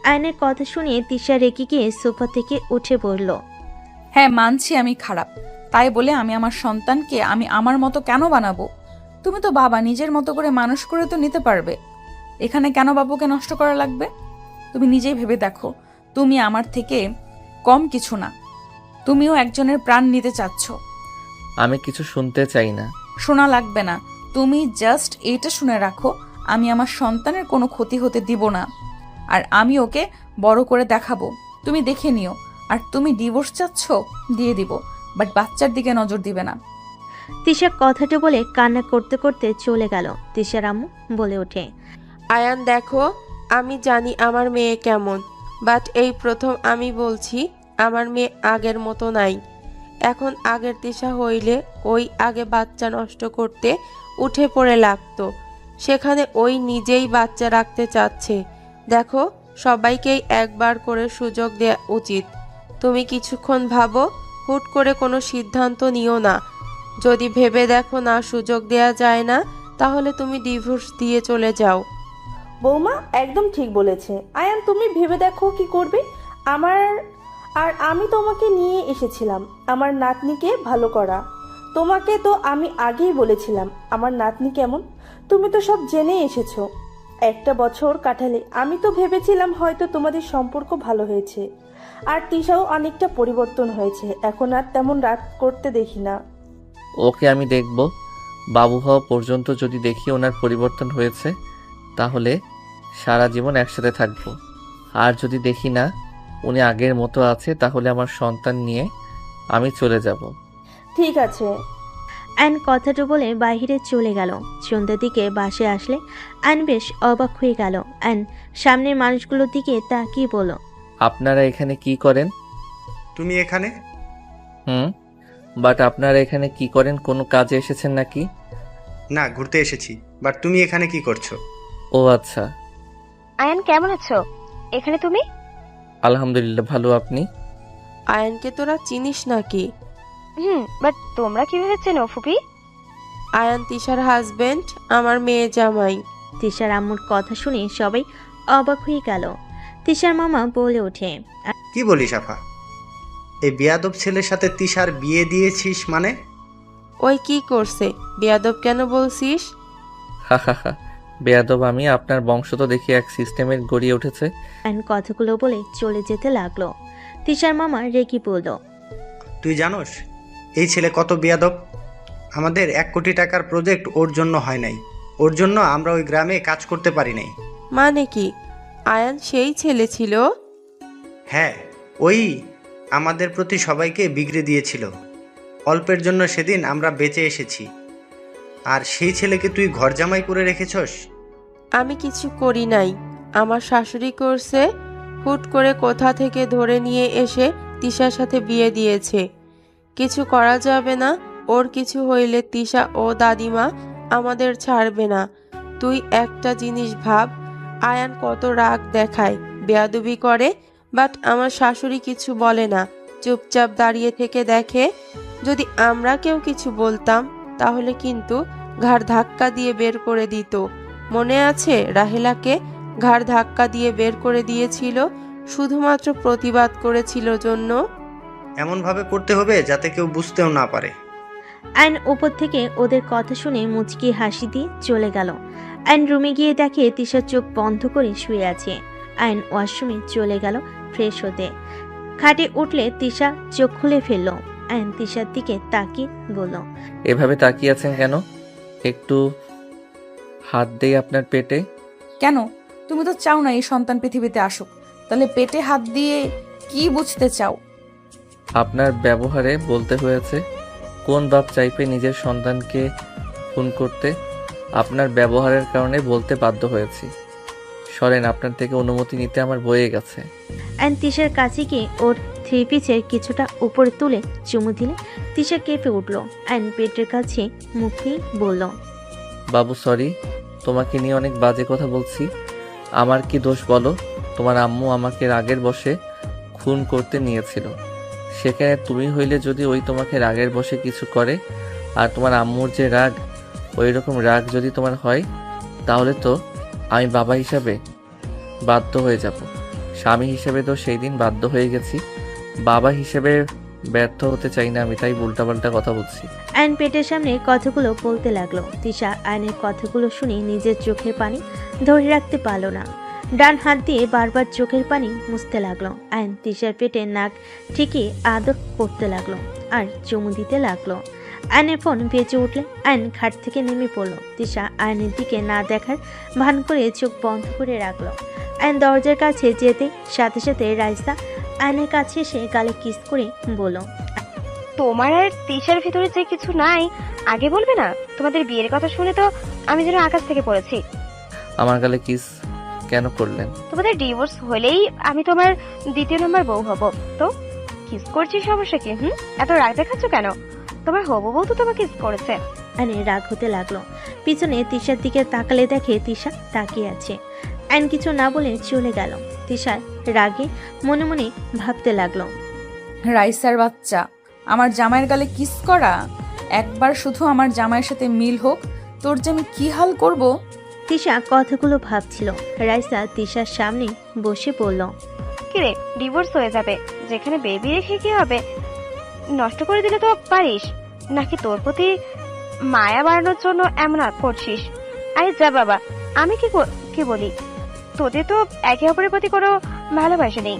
আয়নের কথা শুনে তিশা রেগে গিয়ে সোফা থেকে উঠে পড়ল। হ্যাঁ, মানছি আমি খারাপ, তাই বলে আমি আমার সন্তানকে আমি আমার মতো কেন বানাবো? তুমি তো বাবা, নিজের মতো করে মানুষ করে তো নিতে পারবে। এখানে কেন বাবুকে নষ্ট করা লাগবে? তুমি নিজেই ভেবে দেখো, তুমি আমার থেকে কম কিছু না। তুমিও একজনের প্রাণ নিতে চাচ্ছ। আমি কিছু শুনতে চাই না। শোনা লাগবে না, তুমি জাস্ট এইটা শুনে রাখো, আমি আমার সন্তানের কোনো ক্ষতি হতে দিব না। আর আমি ওকে বড় করে দেখাবো, তুমি দেখে নিও। আর তুমি ডিভোর্স চাচ্ছ, দিয়ে দিব, বাট বাচ্চার দিকে নজর দিবে না। তিশা কথাটা বলে কান্না করতে করতে চলে গেল। তিশার আম্মু বলে ওঠে, আয়ান দেখো, আমি জানি আমার মেয়ে কেমন, বাট এই প্রথম আমি বলছি আমার মেয়ে আগের মতো নাই। এখন আগের দিশা হইলে ওই আগে বাচ্চা নষ্ট করতে উঠে পড়ে লাগতো, সেখানে ওই নিজেই বাচ্চা রাখতে চাচ্ছে। দেখো, সবাইকেই একবার করে সুযোগ দেওয়া উচিত। তুমি কিছুক্ষণ ভাবো, হুট করে কোনো সিদ্ধান্ত নিও না। যদি ভেবে দেখো না সুযোগ দেয়া যায় না, তাহলে তুমি ডিভোর্স দিয়ে চলে যাও। বৌমা একদম ঠিক বলেছে। আয়ান, তুমি ভেবে দেখো কি করবে। আমি তোমাকে নিয়ে এসেছিলাম আমার নাতনিকে ভালো করা। তোমাকে তো আমি আগেই বলেছিলাম আমার নাতনি কেমন, তুমি তো সব জেনে এসেছো। একটা বছর কাটালে আমি তো ভেবেছিলাম হয়তো তোমাদের সম্পর্ক ভালো হয়েছে, আর তিশাও অনেকটা পরিবর্তন হয়েছে, এখন আর তেমন রাগ করতে দেখি না। ওকে আমি দেখব। বাবু হওয়া পর্যন্ত যদি দেখি ওনার পরিবর্তন হয়েছে, তাহলে সারা জীবন একসাথে থাকব। আর যদি দেখি না উনি আগের মতো আছে, তাহলে আমার সন্তান নিয়ে আমি চলে যাব। ঠিক আছে। আয়ন কথাটা বলে বাইরে চলে গেল। সন্ধ্যার দিকে বাসে আসলে আয়ন বেশ অবাক হয়ে গেল। আয়ন সামনের মানুষগুলোর দিকে তাকিয়ে বলল, আপনারা এখানে কি করেন? তুমি এখানে? বাট আপনারা এখানে কি করেন? কোনো কাজে এসেছেন নাকি? না, ঘুরতে এসেছি। বাট তুমি এখানে কি করছো? ও আচ্ছা। আয়ান কেমন আছো? এখানে তুমি? আলহামদুলিল্লাহ ভালো, আপনি? আয়ানকে তোরা চিনিস নাকি? বাট তোমরা কিভাবে চেনো ফুপি? আয়ান তিশার হাজবেন্ড, আমার মেয়ে জামাই। তিশার আম্মুর কথা শুনে সবাই অবাক হয়ে গেল। তিশার মামা বলে ওঠে, কি বলিস আফা? এই বেয়াদব ছেলের সাথে তিশার বিয়ে দিয়েছিস মানে? ওই কি করছে? বেয়াদব কেন বলছিস? হা হা হা, বেয়াদব আমি? আপনার বংশ তো দেখি এক সিস্টেমের গড়িয়ে উঠেছে। আয়ন কথাগুলো বলে চলে যেতে লাগলো। তিশার মামা রেগে বলল, তুই জানোস এই ছেলে কত বেয়াদব? আমাদের 1 কোটি টাকার প্রজেক্ট ওর জন্য হয় নাই। ওর জন্য আমরা ওই গ্রামে কাজ করতে পারি নাই। মানে কি আয়ান সেই ছেলে ছিল? হ্যাঁ, ওই আমাদের প্রতি সবাইকে বিগড়ে দিয়েছিল। অল্পের জন্য সেদিন আমরা বেঁচে এসেছি, আর সেই ছেলেকে তুই ঘর জামাই করে রেখেছস। আমি কিছু করি নাই, আমার শাশুড়ি করছে। হুট করে কোথা থেকে ধরে নিয়ে এসে তিশার সাথে বিয়ে দিয়েছে। কিছু করা যাবে না। ওর কিছু হইলে তিশা ও দাদিমা আমাদের ছাড়বে না। তুই একটা জিনিস ভাব, আয়ান কত রাগ দেখায়, বেয়াদবি করে, বাট আমার শাশুড়ি কিছু বলে না, চুপচাপ দাঁড়িয়ে থেকে দেখে। যদি আমরা কেউ কিছু বলতাম তাহলে কিন্তু ঘাড় ধাক্কা দিয়ে বের করে দিত। মনে আছে রাহেলাকে ঘাড় ধাক্কা দিয়ে বের করে দিয়েছিল, শুধুমাত্র প্রতিবাদ করেছিল জন্য। এমনভাবে করতে হবে যাতে কেউ বুঝতেও না পারে। আয়ন উপর থেকে ওদের কথা শুনে মুচকি হাসি দিয়ে চলে গেল। আয়ন রুমে গিয়ে দেখে তিশা চোখ বন্ধ করে শুয়ে আছে। আয়ন ওয়াশরুমে চলে গেল ফ্রেশ হতে। খাটে উঠলে তিশা চোখ খুলে ফেলল। আয়ন তিশার দিকে তাকিয়ে বলল, এভাবে তাকিয়ে আছেন কেন? একটু হাত দেই আপনার পেটে। কেন? তুমি তো চাও না এই সন্তান পৃথিবীতে আসুক, তাহলে পেটে হাত দিয়ে কি বুঝতে চাও? আপনার ব্যবহারে বলতে হয়েছে। কোন বাপ চাইবে নিজের সন্তানকে খুন করতে? আপনার ব্যবহারের কারণে বলতে বাধ্য হয়েছি। সরেন, আপনার থেকে অনুমতি নিতে আমার বয়ে গেছে। আয়ন তিশার কাছে গিয়ে ওর থ্রি পিসের কিছুটা উপরে তুলে চুমু দিলে তিশা কেঁপে উঠল। আয়ন পেটের কাছে মুখ নিয়ে বলল, বাবু সরি, তোমাকে নিয়ে অনেক বাজে কথা বলছি। আমার কি দোষ বলো? তোমার আম্মু আমাকে রাগের বশে খুন করতে নিয়েছিল। সেখানে তুমি হইলে যদি ওই তোমাকে রাগের বশে কিছু করে, আর তোমার আম্মুর যে রাগ, ওই রকম রাগ যদি তোমার হয়, তাহলে তো আমি বাবা হিসাবে বাধ্য হয়ে যাব। স্বামী হিসেবে তো সেই দিন বাধ্য হয়ে গেছি, বাবা হিসেবে ব্যর্থ হতে চাই না আমি, তাই উল্টাপাল্টা কথা বলছি। আয়ন পেটের সামনে কথাগুলো বলতে লাগলো। তিশা আয়নের কথাগুলো শুনে নিজের চোখের পানি ধরে রাখতে পারল না। ডান হাত দিয়ে বারবার চোখের পানি মুছতে লাগলো। আয়ন তিশার পেটে নাক ঠিকই আদর করতে লাগলো আর চুমু দিতে লাগলো। আয়নের ফোন বেজে উঠলে আয়ন খাট থেকে নেমে পড়ল। তিশা আয়নের দিকে না দেখার ভান করে চোখ বন্ধ করে রাখলো। আয়ন দরজার কাছে যেতে সাথে সাথে রাইসা আয়নের কাছে এসে গালে কিস করে বলল, তোমার আর তিশার ভিতরে যে কিছু নাই আগে বলবে না? তোমাদের বিয়ের কথা শুনে তো আমি যেন আকাশ থেকে পড়েছি। আমার গালে কিস কেন করলেন? তোমাদের ডিভোর্স হলেই আমি তোমার দ্বিতীয় নম্বর বউ হব। তো কিস করছি, সমস্যা কি? এত রাগ দেখাচ্ছ কেন? তোমার হবু বউ তো তোমাকে কিস করেছে। আয়নের রাগ হতে লাগলো। পিছনে তিশার দিকে তাকালে দেখে তিশা তাকিয়ে আছে। আয়ন কিছু না বলে চলে গেল। তিশা রাগে মনে মনে ভাবতে লাগলো, রাইসার বাচ্চা, আমার জামাইয়ের গালে কিস করা। একবার শুধু আমার জামাইয়ের সাথে মিল হোক, তোর যে আমি কি হাল করব। তিশা কথাগুলো ভাবছিল। রাইসা তিশার সামনে বসে পড়ল। কিরে, ডিভোর্স হয়ে যাবে, যেখানে বেবি রেখে কি হবে? নষ্ট করে দিলে তো পারিস, নাকি তোর প্রতি মায়া বাড়ানোর জন্য এমন করছিস? আরে যা বাবা, আমি কি বলি, তোদের তো একে অপরের প্রতি কোনো ভালোবাসা নেই।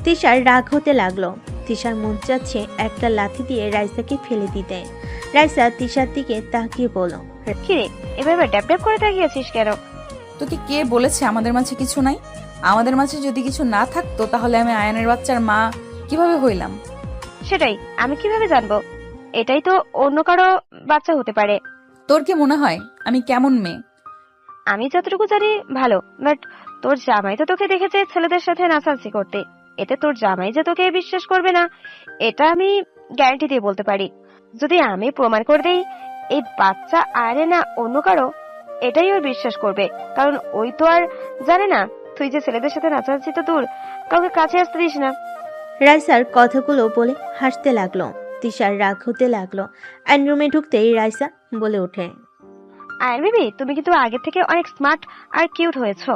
তিশার রাগ হতে লাগলো। তিশার মন চাচ্ছে একটা লাথি দিয়ে রাইসাকে ফেলে দিতে। রাইসা তিশার দিকে তাকিয়ে বলল, কিরে, এবার ড্যাব ড্যাব করে তাকিয়েছিস কেন? তোকে কে বলেছে আমাদের মাঝে কিছু নাই? আমাদের মাঝে যদি কিছু না থাকতো তাহলে আমি আয়নের বাচ্চার মা কিভাবে হইলাম? সেটাই, আমি কিভাবে জানবো? এটাই তো অন্য কারো বাচ্চা হতে পারে। তোর কি মনে হয় আমি কেমন মেয়ে? আমি যতটুকু জানি ভালো, বাট তোর জামাই তো তোকে দেখেছে ছেলেদের সাথে নাচানাচি করতে। এতে তোর জামাই যে তোকে বিশ্বাস করবে না, এটা আমি গ্যারান্টি দিয়ে বলতে পারি। যদি আমি প্রমাণ করে দেই এই বাচ্চা আরে না অন্য কারো, এটাই ওর বিশ্বাস করবে। কারণ ওই তো আর জানে না তুই যে ছেলেদের সাথে নাচানাচি তো দূর, কাউকে কাছে আসতে দিস না। রাইসার কথাগুলো বলে হাসতে লাগলো। তিশার রাগ হতে লাগলো। আইন রুমে ঢুকতেই রাইসা বলে ওঠে, আর বেবি, তুমি কিন্তু আগের থেকে অনেক স্মার্ট আর কিউট হয়েছো।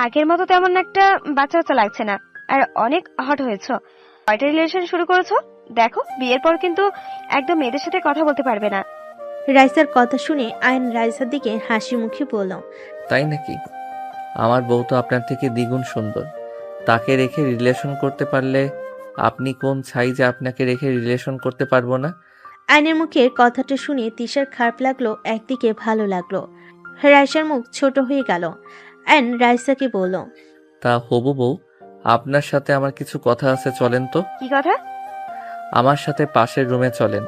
আগের মতো তেমন একটা বাচ্চা বাচ্চা লাগছে না, আর অনেক হট হয়েছো। কয়টা রিলেশন শুরু করেছো? দেখো, বিয়ের পর কিন্তু একদম মেয়েদের সাথে কথা বলতে পারবে না। রাইসার কথা শুনে আইন রাইসার দিকে হাসি মুখে বলল, তাই নাকি? আমার বউ তো আপনার থেকে দ্বিগুণ সুন্দর। তাকে রেখে রিলেশন করতে পারলে আপনি কোন ছাই যে আপনাকে রেখে রিলেশন করতে পারবো না? আইনের মুখে কথাটা শুনে তিশার খারাপ লাগলো, একদিকে ভালো লাগলো। রাইসার মুখ ছোট হয়ে গেল। আইন রাইসাকে বলল, তা হবু বউ, আপনার সাথে আমার কিছু কথা আছে, চলেন তো। কি কথা? আমার সাথে পাশের রুমে চলেন।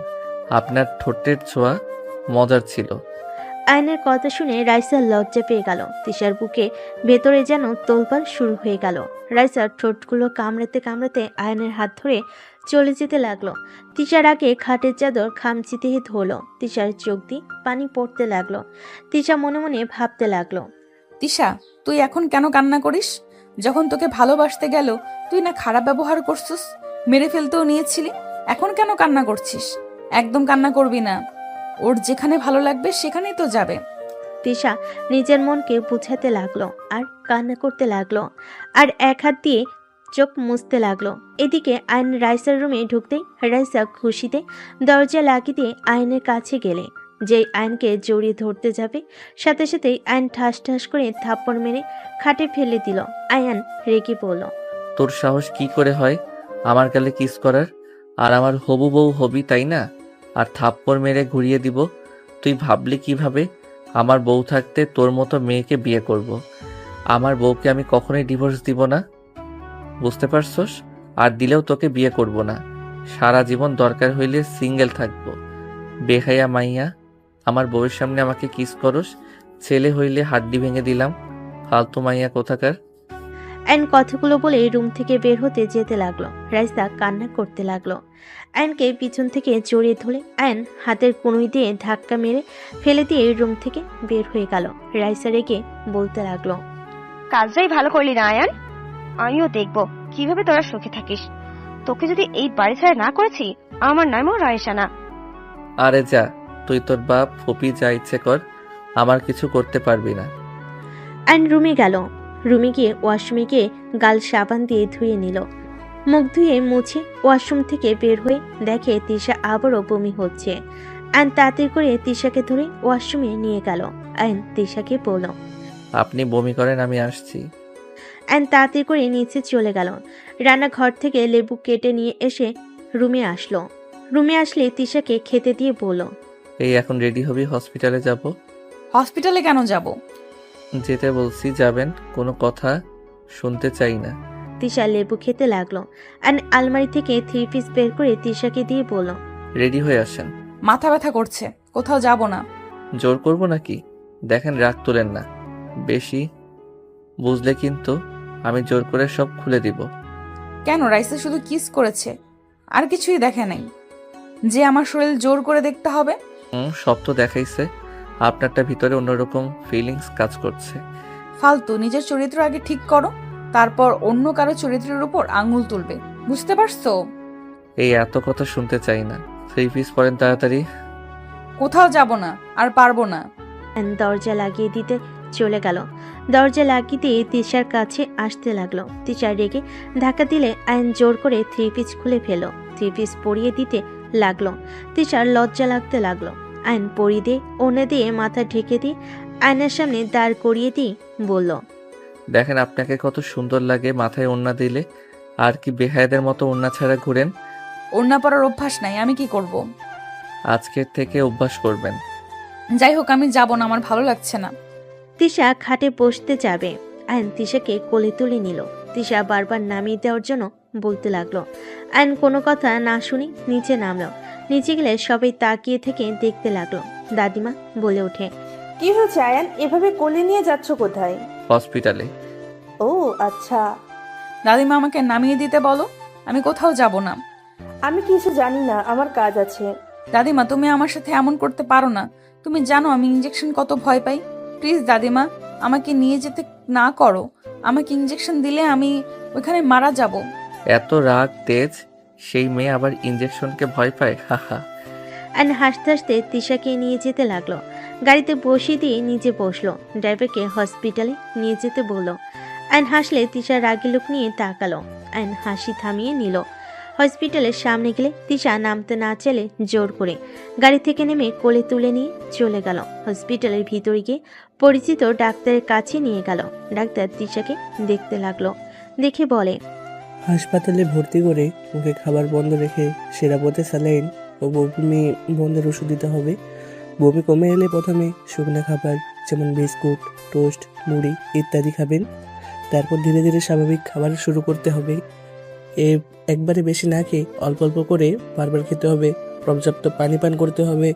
আপনার ঠোঁটের ছোঁয়া মজার ছিল। আইনের কথা শুনে রাইসার লজ্জা পেয়ে গেল। তিশার বুকে ভেতরে যেন তোলপাড় শুরু হয়ে গেল। রাইসার ঠোঁটগুলো কামড়াতে কামড়াতে আয়নের হাত ধরে চলে যেতে লাগলো। তিশার আগে খাটের চাদর খামচিতে ধরল। তিশার চোখ দিয়ে পানি পড়তে লাগলো। তিশা মনে মনে ভাবতে লাগলো, তিশা, তুই এখন কেন কান্না করিস? যখন তোকে ভালোবাসতে গেল তুই না খারাপ ব্যবহার করছিস, মেরে ফেলতেও নিয়েছিলি। এখন কেন কান্না করছিস? একদম কান্না করবি না। ওর যেখানে ভালো লাগবে সেখানেই তো যাবে। তিশা নিজের মনকে বুঝাতে লাগলো আর কান্না করতে লাগলো, আর এক হাত দিয়ে চোখ মুছতে লাগলো। এদিকে আইন রাইসার রুমে ঢুকতেই রাইসা খুশিতে দরজা লাগিয়ে দিয়ে আইনের কাছে গেলে যেই আইনকে জড়িয়ে ধরতে যাবে, সাথে সাথেই আইন ঠাস ঠাস করে থাপ্পড় মেরে খাটে ফেলে দিল। আয়ান রেগে পড়ল, তোর সাহস কি করে হয় আমার গালে কিস করার? আর আমার হবু বউ হবি, তাই না? আর থাপ্পড় মেরে ঘুরিয়ে দিব? তুই ভাবলি কিভাবে আমার বউ থাকতে তোর মতো মেয়েকে বিয়ে করব? আমার বউকে আমি কখনোই ডিভোর্স দিব না, বুঝতে পারছস? আর দিলেও তোকে বিয়ে করব না। সারা জীবন দরকার হইলে সিঙ্গেল থাকবো। বেহায়া মাইয়া, আমার বউয়ের সামনে আমাকে কিস করস? ছেলে হইলে হাড্ডি ভেঙে দিলাম। ফালতু মাইয়া কোথাকার। আইন কথাগুলো বলে রুম থেকে বের হতে যেতে লাগলো। রাইসা কান্না করতে লাগলো। আয়নকে পিছন থেকে জড়িয়ে ধরে আয়ন হাতের কনুই দিয়ে ধাক্কা মেরে ফেলে দিয়ে রুম থেকে বের হয়ে গেল। রাইসা রেগে বলতে লাগলো, কাজটাই ভালো করলি না আয়ান। আমিও দেখবো কিভাবে তোরা সুখে থাকিস। তোকে যদি এই বাড়ি ছাড়া না করেছি, আমার নামও রায়সা না। আরে যা, তুই তোর বাপ ফপি যা ইচ্ছে কর, আমার কিছু করতে পারবি না। আয়ন রুমে গেল। রুমে গিয়ে ওয়াশরুমে গিয়ে গাল সাবান দিয়ে ধুয়ে নিল। মুখ ধুয়ে মুছে ওয়াশরুম থেকে বের হয়ে দেখে তিশা আবারও বমি হচ্ছে। আয়ন তাড়াতাড়ি করে তিশাকে ধরে ওয়াশরুমে নিয়ে গেল। আয়ন তিশাকে বলল। আপনি বমি করেন, আমি আসছি। আয়ন তাড়াতাড়ি করে নিচে চলে গেল। রান্নাঘর থেকে লেবু কেটে নিয়ে এসে রুমে আসলো। রুমে আসলে তিশাকে খেতে দিয়ে বলল। এই এখন রেডি হবি, হসপিটালে যাব। হসপিটালে কেন যাব? যেতে বলছি, যাবেন? কোনো কথা শুনতে চাই না। তিশা লেবু খেতে লাগলো। আয়ন আলমারি থেকে 3 পিস বের করে তিশাকে দিয়ে বলল। রেডি হয়ে আসেন। মাথা ব্যথা করছে, কোথাও যাব না। জোর করব নাকি? দেখেন, রাগ তোলেন না বেশি, বুঝলে কিন্তু আমি জোর করে সব খুলে দিব। কেন? রাইসা শুধু কিস করেছে, আর কিছুই দেখে নাই যে আমার শরীর জোর করে দেখতে হবে। সব তো দেখাইছে, আপনারটা ভিতরে অন্যরকম ফিলিংস কাজ করছে। ফালতু, নিজের চরিত্র আগে ঠিক করো, তারপর অন্য কারো চরিত্রের উপর আঙুল তুলবে, বুঝতে পারছো? এই এত কথা শুনতে চাই না। 3 পিস পরেন তাড়াতাড়ি। কোথাও যাব না, আর পারবো না। আয়ন দরজা লাগিয়ে দিতে চলে গেল। দরজা লাগিয়ে দিয়ে তিশার কাছে আসতে লাগলো। তিশা রেগে ধাক্কা দিলে আয়ন জোর করে 3 পিস খুলে ফেল। 3 পিস পরিয়ে দিতে লাগলো। তিশার লজ্জা লাগতে লাগলো। আয়ন পরিয়ে দিয়ে ওড়না দিয়ে মাথা ঢেকে দিয়ে আয়নার সামনে দাঁড় করিয়ে দিয়ে বলল। দেখেন আপনাকে কত সুন্দর লাগে মাথায় ওড়না দিলে। আর কি বেহায়াদের মতো ওড়না ছাড়া ঘুরেন? ওড়না পরার অভ্যাস নাই, আমি কি করব? আজকের থেকে অভ্যাস করবেন। যাই হোক, আমি যাব না, আমার ভালো লাগছে না। তিশা খাটে বসতে যাবে। আয়ন তিশাকে কোলে তুলে নিল। তিশা বারবার নামিয়ে দেওয়ার জন্য বলতে লাগলো। আয়ন কোনো কথা না শুনে নিচে নামলো। নিচে গেলে সবাই তাকিয়ে থেকে দেখতে লাগলো। দাদিমা বলে ওঠে। কি হয়েছে আয়ান, এভাবে কোলে নিয়ে যাচ্ছ কোথায়? হসপিটালে। ও আচ্ছা। দাদিমা, আমাকে নামিয়ে দিতে বলো, আমি কোথাও যাব না। আমি কিছু জানি না, আমার কাজ আছে। দাদিমা, তুমি আমার সাথে এমন করতে পারো না। তুমি জানো আমি ইঞ্জেকশন কত ভয় পাই। প্লিজ দাদিমা, আমাকে নিয়ে যেতে না করো। আমাকে ইঞ্জেকশন দিলে আমি ওইখানে মারা যাব। এত রাগ তেজ, সেই মেয়ে আবার ইঞ্জেকশনকে ভয় পায়? হাহা। আয়ন হাসতে হাসতে তিশাকে নিয়ে যেতে লাগলো। গাড়িতে বসিয়ে দিয়ে নিজে বসলো। ড্রাইভারকে হসপিটালে নিয়ে যেতে বলল। আয়ন হাসলে তিশা রাগি লোক নিয়ে তাকালো। আয়ন হাসি থামিয়ে নিল। হসপিটালের সামনে গেলে তিশা নামতে না চাইলে জোর করে গাড়ি থেকে নেমে কোলে তুলে নিয়ে চলে গেল। হসপিটালের ভিতরে গিয়ে পরিচিত ডাক্তারের কাছে নিয়ে গেল। ডাক্তার তিশাকে দেখতে লাগলো। দেখে বলে। হাসপাতালে ভর্তি করে মুখে খাবার বন্ধ রেখে সেরাপথে স্যালাইন ও বমি বন্ধের ওষুধ দিতে হবে। বমি কমে এলে প্রথমে শুকনো খাবার যেমন বিস্কুট, টোস্ট, মুড়ি ইত্যাদি খাবেন। তারপর ধীরে ধীরে স্বাভাবিক খাবার শুরু করতে হবে। একবারে বেশি না খেয়ে অল্প অল্প করে বারবার খেতে হবে। পর্যাপ্ত পানি পান করতে হবে।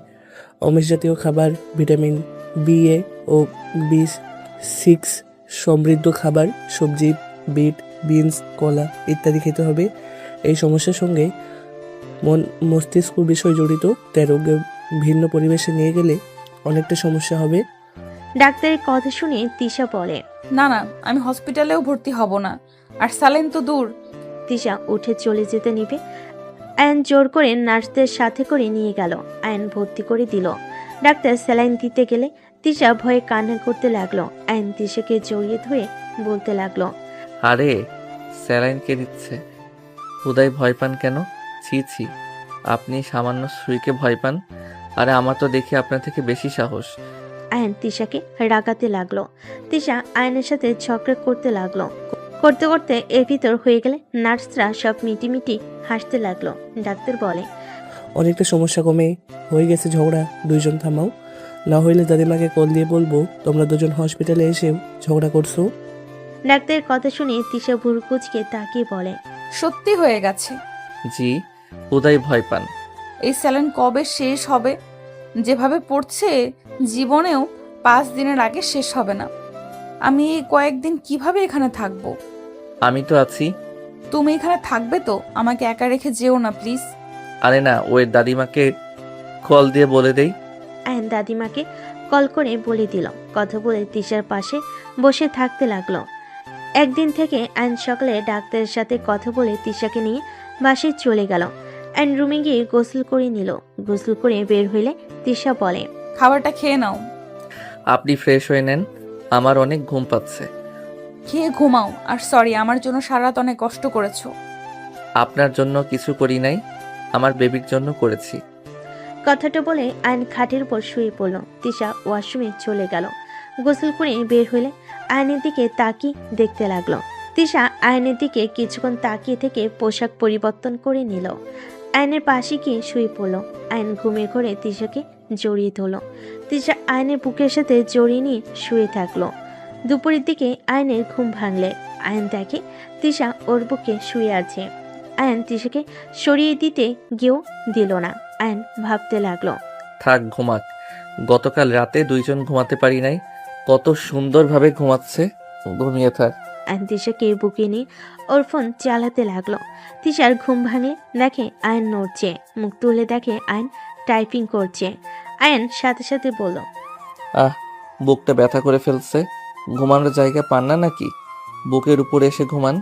আমিষ জাতীয় খাবার, ভিটামিন BA ও B6 সমৃদ্ধ খাবার, সবজি, বিট, বিনস, কলা ইত্যাদি খেতে হবে। এই সমস্যার সঙ্গে মস্তিষ্ক বিষয় জড়িত, তাই রোগকে ভিন্ন পরিবেশে নিয়ে গেলে অনেকটা সমস্যা হবে। ডাক্তারের কথা শুনে তিশা বলে। না না, আমি হসপিটালেও ভর্তি হব না, আর স্যালাইন তো দূর। তিশা উঠে চলে যেতে নিবে। আয়ন জোর করে নার্সদের সাথে করে নিয়ে গেল। আয়ন ভর্তি করে দিল। ডাক্তার স্যালাইন দিতে গেলে তিশা ভয়ে কান্না করতে লাগলো। আয়ন তিশাকে জড়িয়ে ধরে বলতে লাগলো। আরে স্যালাইন কে দিচ্ছে? হুদাই ভয় পান কেন? ছি ছি, আপনি সামান্য সুইকে ভয় পান, আরে আমার তো দেখি আপনার থেকে বেশি সাহস। আয়ন তিশাকে রাগাতে লাগলো। তিশা আয়নের সাথে ঝগড়া করতে লাগলো। করতে করতে এর ভিতর হয়ে গেলে নার্সরা সব মিটিমিটি হাসতে লাগলো। ডাক্তার বলে। অনেকটা সমস্যা কমে হয়ে গেছে ঝগড়া, দুইজন থামাও, না হইলে দাদিমাকে কল দিয়ে বলবো তোমরা দুজন হসপিটালে এসেও ঝগড়া করছো। ডাক্তারের কথা শুনে তিশা ভুরু কুঁচকে তাকিয়ে বলে। সত্যি হয়ে গেছে। জি, হুদাই ভয় পান। এই স্যালাইন কবে শেষ হবে? যেভাবে পড়ছে জীবনেও 5 দিনের আগে শেষ হবে না। আমি এই কয়েকদিন কিভাবে এখানে থাকবো? আমি তো আছি। তুমি এখানে থাকবে তো? আমাকে একা রেখে যেও না প্লিজ। আরে না, ওই দাদিমাকে কল দিয়ে বলে দেই। আয়ন দাদিমাকে কল করে বলে দিল। কথা বলে তিশার পাশে বসে থাকতে লাগলো। একদিন থেকে আয়ন সকালে ডাক্তারের সাথে কথা বলে তিশাকে নিয়ে বাসায় চলে গেল। আয়ন রুমে গিয়ে গোসল করে নিল। গোসল করে বের হইলে তিশা বলে। খাবারটা খেয়ে নাও। আপনি ফ্রেশ হয়ে নেন, আমার অনেক ঘুম পাচ্ছে। খেয়ে ঘুমাও। আর সরি, আমার জন্য সারা রাত অনেক কষ্ট করেছো। আপনার জন্য কিছু করি নাই, আমার বেবির জন্য করেছি। কথাটা বলে আয়ন খাটের উপর শুয়ে পড়ল। তিশা ওয়াশরুমে চলে গেল। গোসল করে বের হলে আয়নের দিকে তাকিয়ে দেখতে লাগলো। তিশা আয়নের দিকে কিছুক্ষণ তাকিয়ে থেকে পোশাক পরিবর্তন করে নিল। আয়নের পাশে গিয়ে শুয়ে পড়ল। আয়ন ঘুমের ঘরে তিশাকে জড়িয়ে ধরল। তিশা আয়নের বুকের সাথে জড়িয়ে নিয়ে শুয়ে থাকলো। দুপুরের দিকে আয়নের ঘুম ভাঙলে আয়ন দেখে তিশা ওর বুকে শুয়ে আছে। আয়ন তিশাকে সরিয়ে দিতে গিয়েও দিল না। আয়ন ভাবতে লাগলো, থাক ঘুমাক, গতকাল রাতে দুইজন ঘুমাতে পারি নাই, কত সুন্দরভাবে ঘুমাচ্ছে, ঘুমিয়ে থাক। আয়ন তিশাকে বুকে নিয়ে ওর ফোন চালাতে লাগলো। তিশার ঘুম ভাঙলে দেখে আয়ন নড়ছে, মুখ তুলে দেখে আয়ন টাইপিং করছে। আয়ন সাথে সাথে বলল, আহ, বুকটা ব্যথা করে ফেলছে, ঘুমানোর জায়গা পান না নাকি? বুকের উপরে এসে ঘুমান,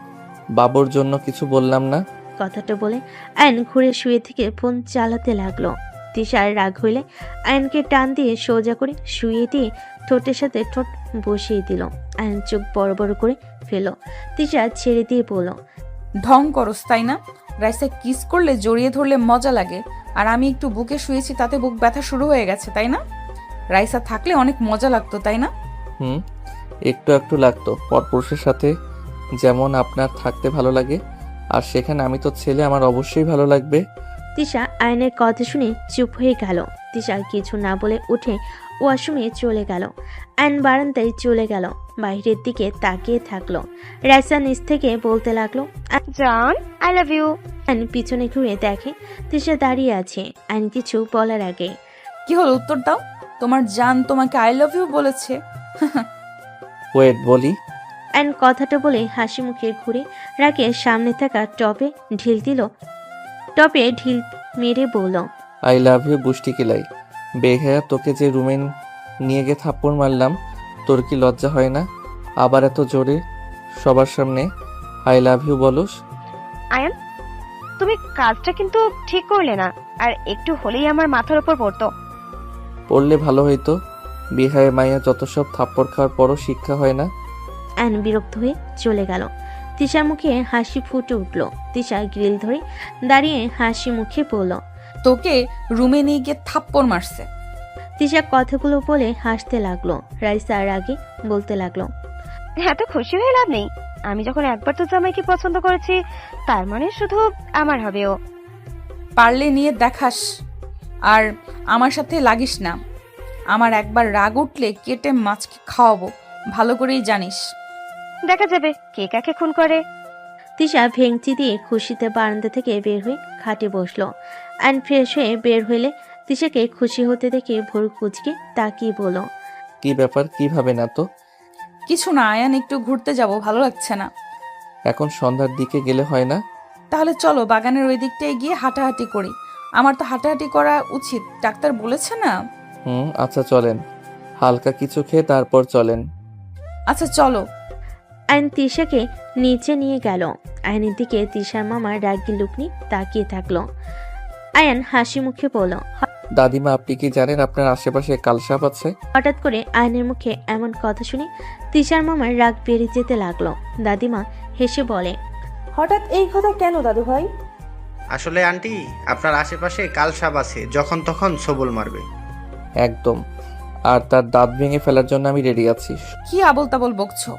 বাবুর জন্য কিছু বললাম না। কথাটা বলে আয়ন ঘুরে শুয়ে থেকে ফোন চালাতে লাগলো। তিশার রাগ হইলে আয়নকে টান দিয়ে সোজা করে শুয়ে দিয়ে ঠোঁটের সাথে ঠোঁট বসিয়ে দিল। আয়ন চোখ বড় বড় করে ফেল। তিশা ছেড়ে দিয়ে বলল, ঢং করস তাই না? রাইসা কিস করলে জড়িয়ে ধরলে মজা লাগে, আর আমি একটু বুকে শুয়েছি তাতে বুক ব্যথা শুরু হয়ে গেছে তাই না? রাইসা থাকলে অনেক মজা লাগতো তাই না? একটু একটু লাগতো, পরপুরুষের সাথে যেমন আপনার থাকতে ভালো লাগে, আর সেখানে আমি তো ছেলে, আমার অবশ্যই ভালো লাগবে। তিশা আয়নের কথা শুনে চুপ হয়ে গেল। তিশা কিছু না বলে উঠে ওয়াশরুমে চলে গেল। আয়ন বারান্দায় চলে গেল, বাইরের দিকে তাকিয়ে থাকলো। রাইসা নিচ থেকে বলতে লাগলো, জান, আই লাভ ইউ। আয়ন পিছনে ঘুরে দেখে তিশা দাঁড়িয়ে আছে। আয়ন কিছু বলার আগে, কি হলো, উত্তর দাও। তোমার জান তোমাকে আই লাভ ইউ বলেছে? ওয়েট বলি। আয়ন কথাটা বলে হাসি মুখে ঘুরে রাকের সামনে থাকা টপে ঢিল দিল। টপে ঢিল মেরে বলল, আই লাভ ইউ গুষ্টি কিলাই, বেহায়া, তোকে যে রুমে নিয়ে গিয়ে থাপ্পড় মারলাম, তোর কি লজ্জা হয় না? আবার এত জোরে সবার সামনে আই লাভ ইউ বলস? আয়ান, তুমি কাজটা কিন্তু ঠিক করলে না, আর একটু হলেই আমার মাথার উপর পড়তো। পড়লে ভালো হইতো, বিহায় মাইয়া যত সব থাপ্পড় খাওয়ার পরও শিক্ষা হয় না। আয়ন বিরক্ত হয়ে চলে গেল। তিশার মুখে হাসি ফুটে উঠল। তিশা গ্রিল ধরে দাঁড়িয়ে হাসি মুখে বলল, তোকে রুমে নিয়ে গিয়ে থাপ্পড় মারছে। তিশা কথাগুলো বলে হাসতে লাগলো। রাইসা আর আগে বলতে লাগলো, এত খুশি হয়ে লাভ নেই, আমি যখন একবার তো জামাইকে পছন্দ করেছি, তার মানে শুধু আমার হবে ও। পারলে নিয়ে দেখাস, আর আমার সাথে লাগিস না। আমার একবার রাগ উঠলে কেটে মাছকে খাওয়াবো, ভালো করেই জানিস। দেখা যাবে কে কাকে খুন করে। তিশা ভেঙচি দিয়ে খুশিতে বারান্দা থেকে বের হয়ে খাটে বসলো। আয়ন ফ্রেশ হয়ে বের হইলে তিশাকে খুশি হতে দেখে ভোর কুচকে তাকিয়ে বলল, কি ব্যাপার, কি ভাবে না তো? কিছু না আয়ান, একটু ঘুরতে যাব, ভালো লাগছে না। এখন সন্ধ্যার দিকে গেলে হয় না? তাহলে চলো বাগানের ওই দিকটায় গিয়ে হাঁটাহাঁটি করি। আমার তো হাঁটাহাঁটি করা উচিত, ডাক্তার বলেছে না। আচ্ছা চলেন, হালকা কিছু খেয়ে তারপর চলেন। আচ্ছা চলো। আয়ন তিশাকে নিচে নিয়ে গেল। আয়নের দিকে তিশার মামা রাগী লুক নিয়ে তাকিয়ে থাকলো। আয়ন হাসি মুখে বলল, দাদিমা, আপনি কি জানেন আপনার আশেপাশে কালসাপ আছে? হঠাৎ করে আয়নের মুখে এমন কথা শুনে তিশার মামার রাগ বেড়ে যেতে লাগলো। দাদিমা হেসে বলে, হঠাৎ এই কথা কেন দাদু ভাই? আসলে আন্টি, আপনার আশেপাশে কালসাপ আছে, যখন তখন সবল মারবে। একদম, আর তার দাঁত ভেঙে ফেলার জন্য আমি রেডি আছি। কি আবল তাবল বকছো?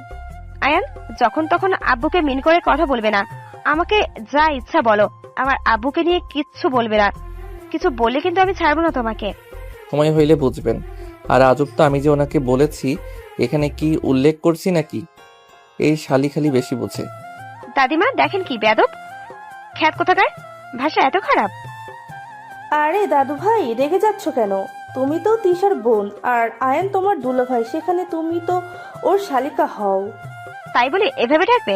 আয়ান, যখন তখন আব্বুকে মিন করে কথা বলবে না। আমাকে যা ইচ্ছা বলো, আমার আব্বুকে নিয়ে কিচ্ছু বলবে না। কিছু বললে কিন্তু আমি ছাড়বো না তোমাকে। সময় হইলে বুঝবেন। আর আজব তো, আমি যে ওনাকে বলেছি, এখানে কি উল্লেখ করছি নাকি? এই শালি খালি বেশি বোঝে। দাদিমা দেখেন কি বেয়াদব, খ্যাত কোথাকার, ভাষা এত খারাপ। আরে দাদু ভাই, রেগে যাচ্ছ কেন? তুমি তো তিশার বোন, আর আয়ান তোমার দুলা ভাই, সেখানে তুমি তো ওর শালিকা হও। তাই বলে এভাবে ডাকবে?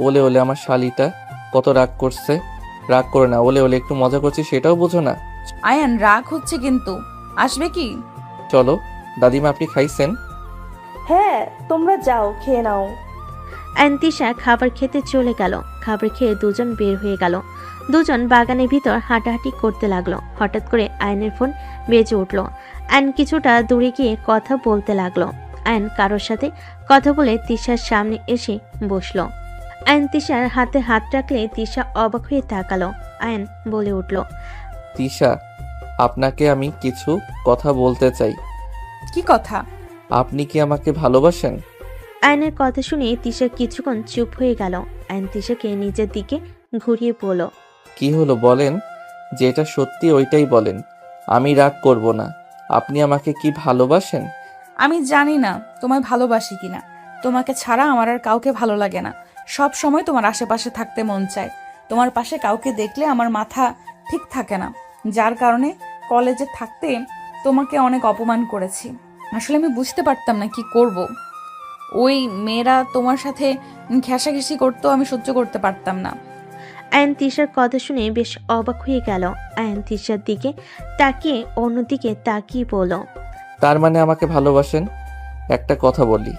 ওলে ওলে, আমার শালিটা কত রাগ করছে। রাগ করে না, ওলে ওলে একটু মজা করছি, সেটাও বোঝো না। আয়ান রাগ হচ্ছে কিন্তু, আসবে কি? চলো দাদিমা, আপনি খাইছেন? হ্যাঁ, তোমরা যাও, খেয়ে নাও। আয়ন তিশা খাবার খেতে চলে গেল। খাবার খেয়ে দুজন বের হয়ে গেল। দুজন বাগানের ভিতর হাঁটাহাঁটি করতে লাগলো। হঠাৎ করে আয়নের ফোন বেজে উঠলো। আয়ন কিছুটা দূরে গিয়ে কথা বলতে লাগলো। আয়ন কারোর সাথে কথা বলে তিশার সামনে এসে বসলো। আয়ন তিশার হাতে হাত রাখলে তিশা অবাক হয়ে তাকালো। আয়ন বলে উঠল, তিশা, আপনাকে আমি কিছু কথা বলতে চাই। কি কথা? আপনি কি আমাকে ভালোবাসেন? আয়নের কথা শুনে তিশা কিছুক্ষণ চুপ হয়ে গেল। আয়ন তিশাকে নিজের দিকে ঘুরিয়ে বলল, কি হলো বলেন, যেটা সত্যি ওইটাই বলেন, আমি রাগ করব না। আপনি আমাকে কি ভালোবাসেন? আমি জানি না তোমায় ভালোবাসি কিনা। তোমাকে ছাড়া আমার আর কাউকে ভালো লাগে না। সব সময় তোমার আশেপাশে থাকতে মন চায়। তোমার পাশে কাউকে দেখলে আমার মাথা ঠিক থাকে না, যার কারণে কলেজে থাকতে তোমাকে অনেক অপমান করেছি। আসলে আমি বুঝতে পারতাম না কি করব। ওই মেয়েরা তোমার সাথে ঘেঁষাঘেঁষি করতো, আমি সহ্য করতে পারতাম না। আয়ন তিশার কথা শুনে বেশ অবাক হয়ে গেল। আয়ন তিশার দিকে তাকিয়ে অন্যদিকে তাকিয়ে বলল, তার মানে আমাকে ভালোবাসেন? একটা কথা বলি,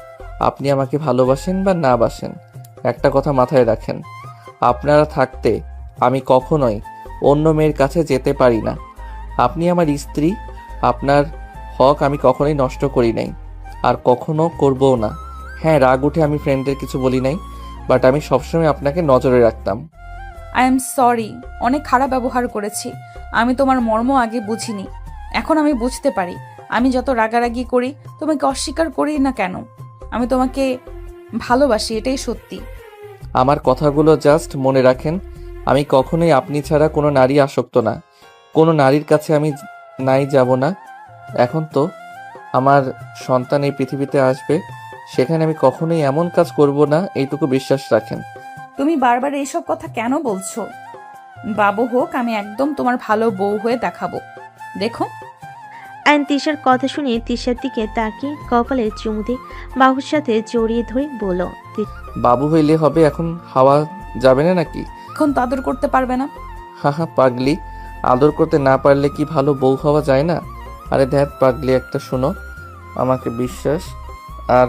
আপনি আমাকে ভালোবাসেন বা না বাসেন, একটা কথা মাথায় রাখেন, আপনারা থাকতে আমি কখনোই অন্য মেয়ের কাছে যেতে পারি না। আপনি আমার স্ত্রী, আপনার হক আমি কখনোই নষ্ট করি নাই, আর কখনো করবও না। হ্যাঁ, রাগ উঠে আমি ফ্রেন্ডদের কিছু বলি নাই, বাট আমি সবসময় আপনাকে নজরে রাখতাম। আই এম সরি, অনেক খারাপ ব্যবহার করেছি। আমি তোমার মর্ম আগে বুঝিনি, এখন আমি বুঝতে পারি। আমি যত রাগারাগি করি, তোমাকে অস্বীকার করি না কেন, আমি তোমাকে ভালোবাসি, এটাই সত্যি। আমার কথাগুলো জাস্ট মনে রাখেন। আমি কখনোই আপনি ছাড়া কোনো নারী আসক্ত না, কোনো নারীর কাছে আমি নাই যাব না। এখন তো আমার সন্তান এই পৃথিবীতে আসবে, সেখানে আমি কখনোই এমন কাজ করব না, এইটুকু বিশ্বাস রাখেন। তুমি বারবার এইসব কথা কেন বলছো? বাবু হোক, আমি একদম তোমার ভালো বউ হয়ে দেখাবো, দেখো। আয়ন তিশার কথা শুনে তিশার দিকে তাকিয়ে কপালে চুমু দিয়ে বাহুর সাথে জড়িয়ে ধরে বলল, বাবু হইলে হবে, এখন হাওয়া যাবে না নাকি? এখন তো আদর করতে পারবে না। হা হা পাগলি, আদর করতে না পারলে কি ভালো বউ হওয়া যায় না? আরে ধ্যাত পাগলি একটা, শোনো, আমাকে বিশ্বাস আর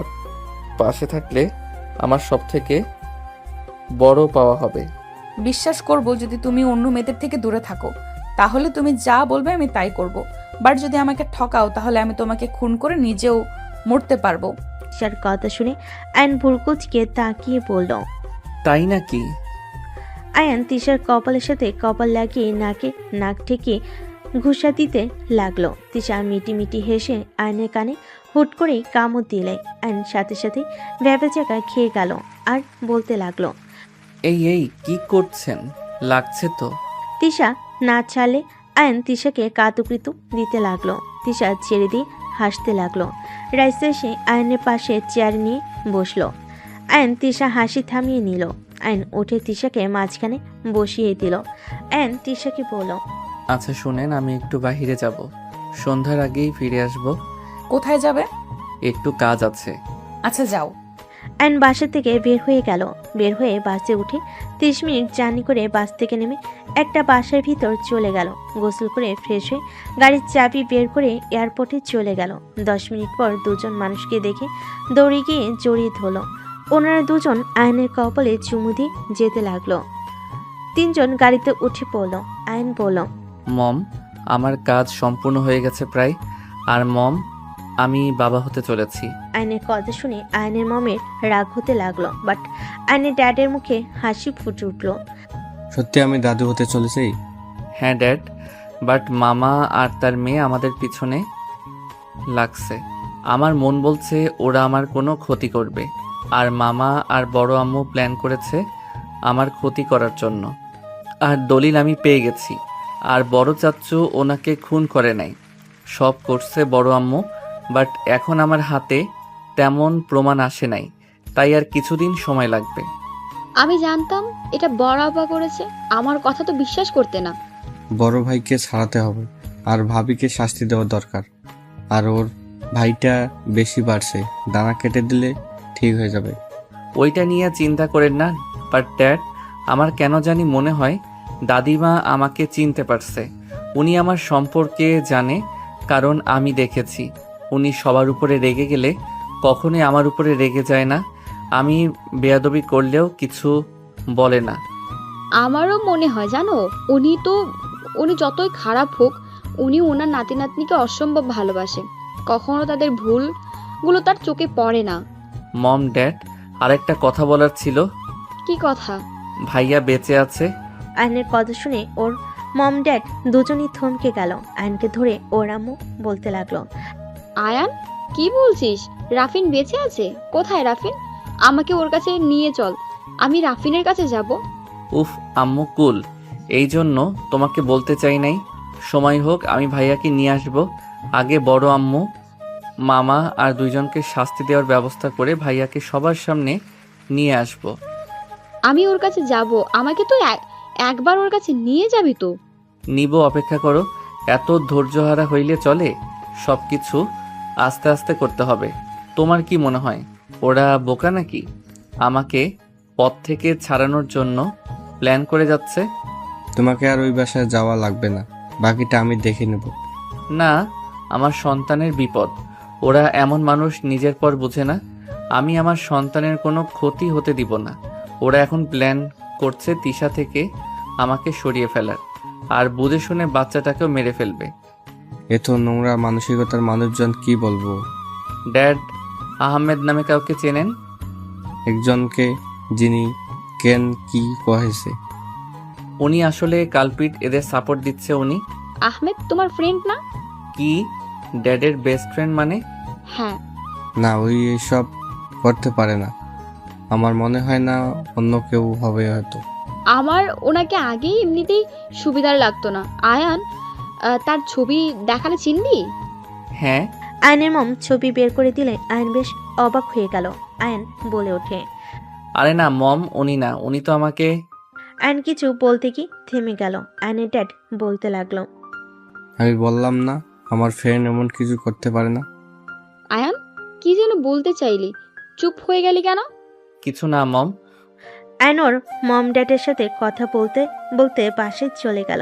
পাশে থাকলে আমার সব থেকে বড় পাওয়া হবে। বিশ্বাস করব যদি তুমি অন্য মেয়েদের থেকে দূরে থাকো, তাহলে তুমি যা বলবে আমি তাই করব। বাট যদি আমাকে ঠকাও, তাহলে আমি তোমাকে খুন করে নিজেও মরতে পারবো। তিশার কথা শুনে আয়ন ভুরকুচকে তাকিয়ে বলল, তাই নাকি? আয়ন তিশার কপালের সাথে কপাল লাগিয়ে নাকে নাক ঠেকিয়ে ঘুষা দিতে লাগলো। তিশা মিটি মিটি হেসে আয়নের কানে হুট করে কামড় দিলে আয়ন সাথে সাথে ভ্যাবে জায়গা খেয়ে গেল আর বলতে লাগলো, এই এই কি করছেন, লাগছে তো। তিশা না ছাড়লে আয়ন তিশাকে কাতুকৃতু দিতে লাগলো। তিশা ছেড়ে দিয়ে হাসতে লাগলো। রাইসা এসে আয়নের পাশে চেয়ার নিয়ে বসলো। আয়ন তিশা হাসি থামিয়ে নিল। আয়ন উঠে তিশাকে মাঝখানে বসিয়ে দিল। আয়ন তিশাকে বলল, আচ্ছা শুনেন, আমি একটু বাইরে যাব, সন্ধ্যার আগেই ফিরে আসব। কোথায় যাবে? একটু কাজ আছে। আচ্ছা যাও। আয়ন বাসা থেকে বের হয়ে গেল। বের হয়ে বাসে উঠে 30 মিনিট জার্নি করে বাস থেকে নেমে একটা বাসার ভিতর চলে গেল। গোসল করে ফ্রেশ হয়ে গাড়ির চাবি বের করে এয়ারপোর্টে চলে গেল। 10 মিনিট পর দুজন মানুষকে দেখে দৌড়ে গিয়ে জড়িয়ে ধরল। ওনারা দুজন আয়নের কপালে চুমু দিয়ে যেতে লাগলো। 3 জন গাড়িতে উঠে পড়ল। আয়ন বলল, মম, আমার কাজ সম্পূর্ণ হয়ে গেছে প্রায়, আর মম, আমি বাবা হতে চলেছি। আয়নের কথা শুনে আয়নের মমের রাগ হতে লাগলো, বাট আয়নের ড্যাডের মুখে হাসি ফুটে উঠল। সত্যি আমি দাদু হতে চলেছি? হ্যাঁ ড্যাড, বাট মামা আর তার মেয়ে আমাদের পিছনে লাগছে। আমার মন বলছে ওরা আমার কোনো ক্ষতি করবে, আর মামা আর বড় আম্মু প্ল্যান করেছে আমার ক্ষতি করার জন্য। আর দলিল আমি পেয়ে গেছি, আর বড় চাচ্চু ওনাকে খুন করে নাই, সব করছে বড় আম্মু। বাট এখন আমার হাতে তেমন প্রমাণ আসে নাই, তাই আর কিছুদিন সময় লাগবে। আমি জানতাম এটা বড় আপা করেছে, আমার কথা তো বিশ্বাস করতে না। বড় ভাইকে ছাড়াতে হবে, আর ভাবিকে শাস্তি দেওয়া দরকার। আর ওর ভাইটা বেশি বাড়ছে, দানা কেটে দিলে ঠিক হয়ে যাবে। ওইটা নিয়ে চিন্তা করেন না। বাট ড্যাড, আমার কেন জানি মনে হয় দাদিমা আমাকে চিনতে পারছে। উনি আমার সম্পর্কে জানে, কারণ আমি দেখেছি উনি সবার উপরে রেগে গেলে কখনোই আমার উপরে রেগে যায় না। আমি বেয়াদবি করলেও কিছু বলে না। আমারও মনে হয় জানো, উনি যতই খারাপ হোক, উনি ওনার নাতি নাতনিকে অসম্ভব ভালোবাসে। কখনো তাদের ভুলগুলো তার চোখে পড়ে না। মম, ড্যাড, আরেকটা কথা বলার ছিল। কি কথা? ভাইয়া বেঁচে আছে। আয়নের কথা শুনে ওর মম ড্যাড দুজনই থমকে গেল। আয়নকে ধরে ওর আম্মু বলতে লাগলো, আয়ান, কি বলছিস? রাফিন বেঁচে আছে? কোথায় রাফিন? আমাকে ওর কাছে নিয়ে চল, আমি রাফিনের কাছে যাব। উফ আম্মু কুল, এই জন্য তোমাকে বলতে চাই নাই। সময় হোক আমি ভাইয়াকে নিয়ে আসব। আগে বড় আম্মু, মামা আর দুইজনকে শাস্তি দেওয়ার ব্যবস্থা করে ভাইয়াকে সবার সামনে নিয়ে আসব। আমি ওর কাছে যাব, আমাকে তো একবার ওর কাছে নিয়ে যাবি তো? নিব, অপেক্ষা করো। এত ধৈর্যহারা হইলে চলে? সব কিছু আস্তে আস্তে করতে হবে। তোমার কি মনে হয় ওরা বোকা নাকি? আমাকে পথ থেকে ছাড়ানোর জন্য প্ল্যান করে যাচ্ছে। তোমাকে আর ওই বাসায় যাওয়া লাগবে না, বাকিটা আমি দেখে নেব। না, আমার সন্তানের বিপদ। ওরা এমন মানুষ নিজের পর বুঝে না। আমি আমার সন্তানের কোনো ক্ষতি হতে দিব না। ওরা এখন প্ল্যান করছে তিশা থেকে আমাকে সরিয়ে ফেলার, আর বুঝে শুনে বাচ্চাটাকেও মেরে ফেলবে। এত নোংরা মানসিকতার মানুষজন কি বলবো? ড্যাড আহমেদ নামে কাউকে চেনেন? একজনকে, যিনি কেন কি কহেছে। উনি আসলে কালপিট, এদের সাপোর্ট দিচ্ছে উনি। আহমেদ তোমার ফ্রেন্ড না? কি ড্যাডের বেস্ট ফ্রেন্ড মানে? হ্যাঁ। না, ওই এসব করতে পারে না। আমার মনে হয় না অন্য কেউ হবে হয়তো। আমার ওনাকে আগেই এমনিতেই সুবিধার লাগতো না। আয়ান, তার ছবি দেখালে চিনবি? হ্যাঁ। আয়নের মম ছবি বের করে দিলে আয়ন বেশ অবাক হয়ে গেল। আয়ন বলে ওঠে, আরে না মম, উনি না, উনি তো আমাকে। আয়ন কিছু বলতে কি থেমে গেল। আয়নের ড্যাড বলতে লাগলো, আমি বললাম না আমার ফ্রেন্ড এমন কিছু করতে পারে না। আয়ান, কি যেন বলতে চাইলি, চুপ হয়ে গেলি কেন? কিছু না মম। আয়ন ওর মম ড্যাডের সাথে কথা বলতে বলতে বাসে চলে গেল।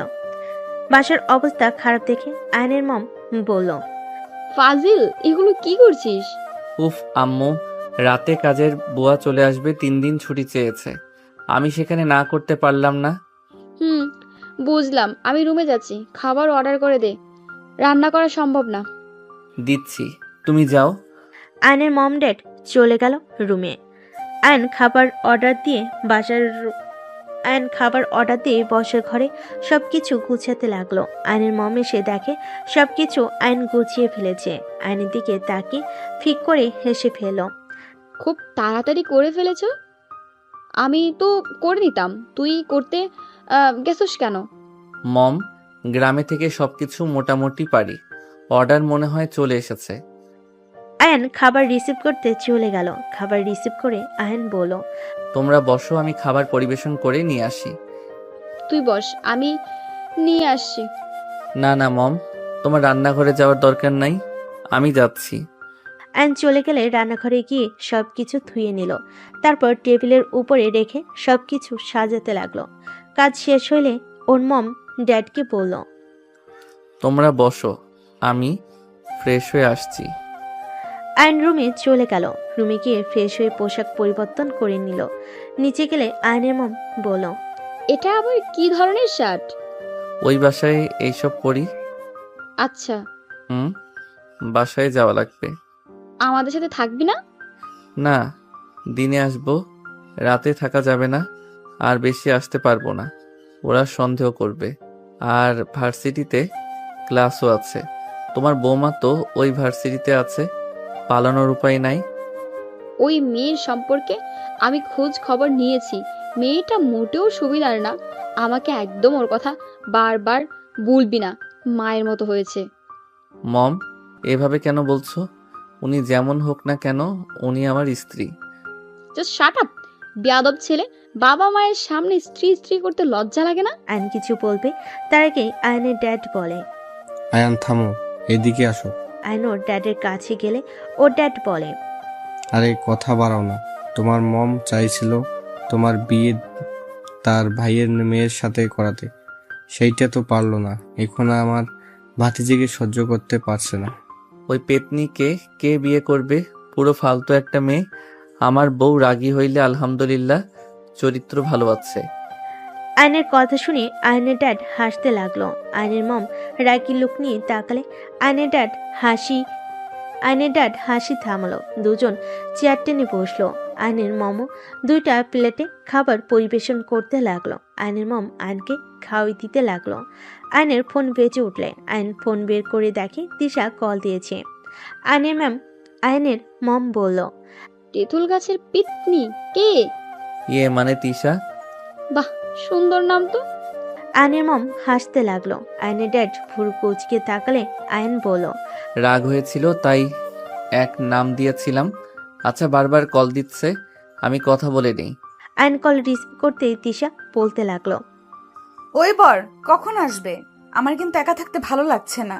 বাসার অবস্থা খারাপ দেখে আয়নের মম বলল, ফাজিল, এগুলো কি করছিস? উফ আম্মু, রাতে কাজের বুয়া চলে আসবে, 3 দিন ছুটি চেয়েছে। আমি সেখানে না করতে পারলাম না। বুঝলাম, আমি রুমে যাচ্ছি, খাবার অর্ডার করে দে, রান্না করা সম্ভব না। দিচ্ছি, তুমি যাও। আয়নের মম ড্যাড চলে গেল রুমে। আয়ন খাবার অর্ডার দিয়ে বসার ঘরে সবকিছু গুছাতে লাগলো। আয়নের মম এসে দেখে সবকিছু আয়ন গুছিয়ে ফেলেছে। আয়নের দিকে তাকিয়ে ফিক করে হেসে ফেলল। খুব তাড়াতাড়ি করে ফেলেছ। আমি তো করে নিতাম, তুই করতে গেছিস কেন? মম, গ্রামে থেকে সবকিছু মোটামুটি পারি। অর্ডার মনে হয় চলে এসেছে। আয়ন খাবার রিসিভ করতে চলে গেল। খাবার রিসিভ করে আয়ন বলল, তোমরা বসো, আমি খাবার পরিবেশন করে নিয়ে আসি। তুই বস, আমি নিয়ে আসছি। না না মম, তোমার রান্নাঘরে যাওয়ার দরকার নাই, আমি যাচ্ছি। আয়ন চলে গেলে রান্নাঘরে গিয়ে সবকিছু ধুয়ে নিল। তারপর টেবিলের উপরে রেখে সবকিছু সাজাতে লাগলো। কাজ শেষ হইলে ওর মম ড্যাডকে বলল, তোমরা বসো, আমি ফ্রেশ হয়ে আসছি। আয়ন রুমে চলে গেল। রুমে গিয়ে ফ্রেশ হয়ে পোশাক পরিবর্তন করে নিল। নিচে গেলে আয়নের মম বলল, এটা আবার কি ধরনের শার্ট? ওই বাসায় এইসব পরি। আচ্ছা। বাসায় যাওয়া লাগবে। আমাদের সাথে থাকবি না? না, দিনে আসবো, রাতে থাকা যাবে না, আর বেশি আসতে পারবো না, ওরা সন্দেহ করবে। আর ভার্সিটিতে ক্লাসও আছে। তোমার বৌমা তো ওই ভার্সিটিতে আছে, পালানোর উপায় নাই। ওই মেয়ের সম্পর্কে আমি খোঁজ খবর নিয়েছি, মেয়েটা মোটেও সুবিধার না। আমাকে একদম ওর কথা বারবার বলবি না, মায়ের মতো হয়েছে। মম, এভাবে কেন বলছো? উনি যেমন হোক না কেন, উনি আমার স্ত্রী। জাস্ট শাট আপ, বেয়াদব ছেলে। বাবা মায়ের সামনে স্ত্রী স্ত্রী করতে লজ্জা লাগে না? আয়ন কিছু বলবে তার আগে আয়নের ড্যাড বলে, আয়ান থামো, এদিকে আসো। আয়ন ওর ড্যাডের কাছে গেলে ওর ড্যাড বলে, আরে কথা বাড়াও না। তোমার মম চাইছিল তোমার বিয়ে তার ভাইয়ের মেয়ের সাথে করাতে, সেইটা তো পারলো না। এখন আমার ভাতিজিকে সহ্য করতে পারছে না। ওই পেতনিকে কে বিয়ে করবে? পুরো ফালতু একটা মেয়ে। আমার বউ রাগী হইলে আলহামদুলিল্লাহ, চরিত্র ভালো আছে। আয়নের কথা শুনে আয়নের ড্যাড হাসতে লাগলো। আয়নের মম রাগি লুক নিয়ে তাকালে আয়নের ড্যাড হাসি থামলো। দুজন চেয়ার টেনে বসলো। আয়নের মমও 2টা প্লেটে খাবার পরিবেশন করতে লাগলো। আয়নের মম আয়নকে খাওয়াই দিতে লাগলো। আয়নের ফোন বেজে উঠলে আয়ন ফোন বের করে দেখে তিশা কল দিয়েছে। আয়নের মম বলল, তেঁতুল গাছের পিতনি কে? ইয়ে মানে তিশা। বাহ, সুন্দর নাম তো। আয়নের মম হাসতে লাগলো। আয়নের ড্যাড ভুরু কুচকে তাকালে আয়ন বলল, রাগ হয়েছিল তাই এক নাম দিয়েছিলাম। আচ্ছা, বারবার কল দিচ্ছে, আমি কথা বলে নেই। আয়ন কল রিসিভ করতেই তিশা বলতে লাগলো, ওই বর কখন আসবে? আমার কিন্তু একা থাকতে ভালো লাগছে না,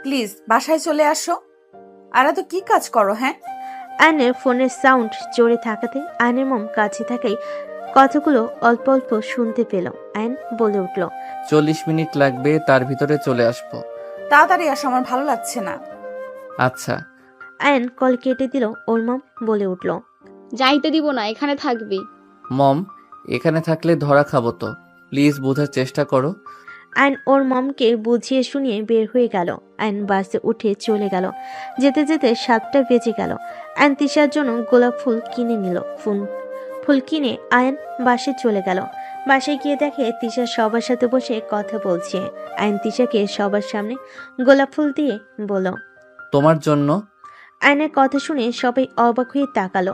প্লিজ বাসায় চলে আসো। আর এত কি কাজ করো? হ্যাঁ, আয়নের ফোনের সাউন্ড জোরে থাকাতে আয়নের মম কাছে থাকাই কথাগুলো অল্প অল্প শুনতে পেল। আয়ন বলে উঠল, 40 মিনিট লাগবে, তার ভিতরে চলে আসবো। তাড়াতাড়ি আসো, আমার ভালো লাগছে না। আচ্ছা। আয়ন কল কেটে দিল। ওর মম বলে উঠল, যাইতে দিব না, এখানে থাকবি। মম, এখানে থাকলে ধরা খাবো তো, প্লিজ বোঝার চেষ্টা করো। আয়ন ওর মমকে বুঝিয়ে শুনিয়ে বের হয়ে গেল। আয়ন বাসে উঠে চলে গেল। যেতে যেতে 7টা বেজে গেল। আয়ন তিশার জন্য গোলাপ ফুল কিনে নিল। ফুল কিনে আয়ন বাসে চলে গেল। বাসায় গিয়ে দেখে তিশা সবার সাথে বসে কথা বলছে। আয়ন তিশাকে সবার সামনে গোলাপ ফুল দিয়ে বলল, তোমার জন্য। আয়নের কথা শুনে সবাই অবাক হয়ে তাকালো।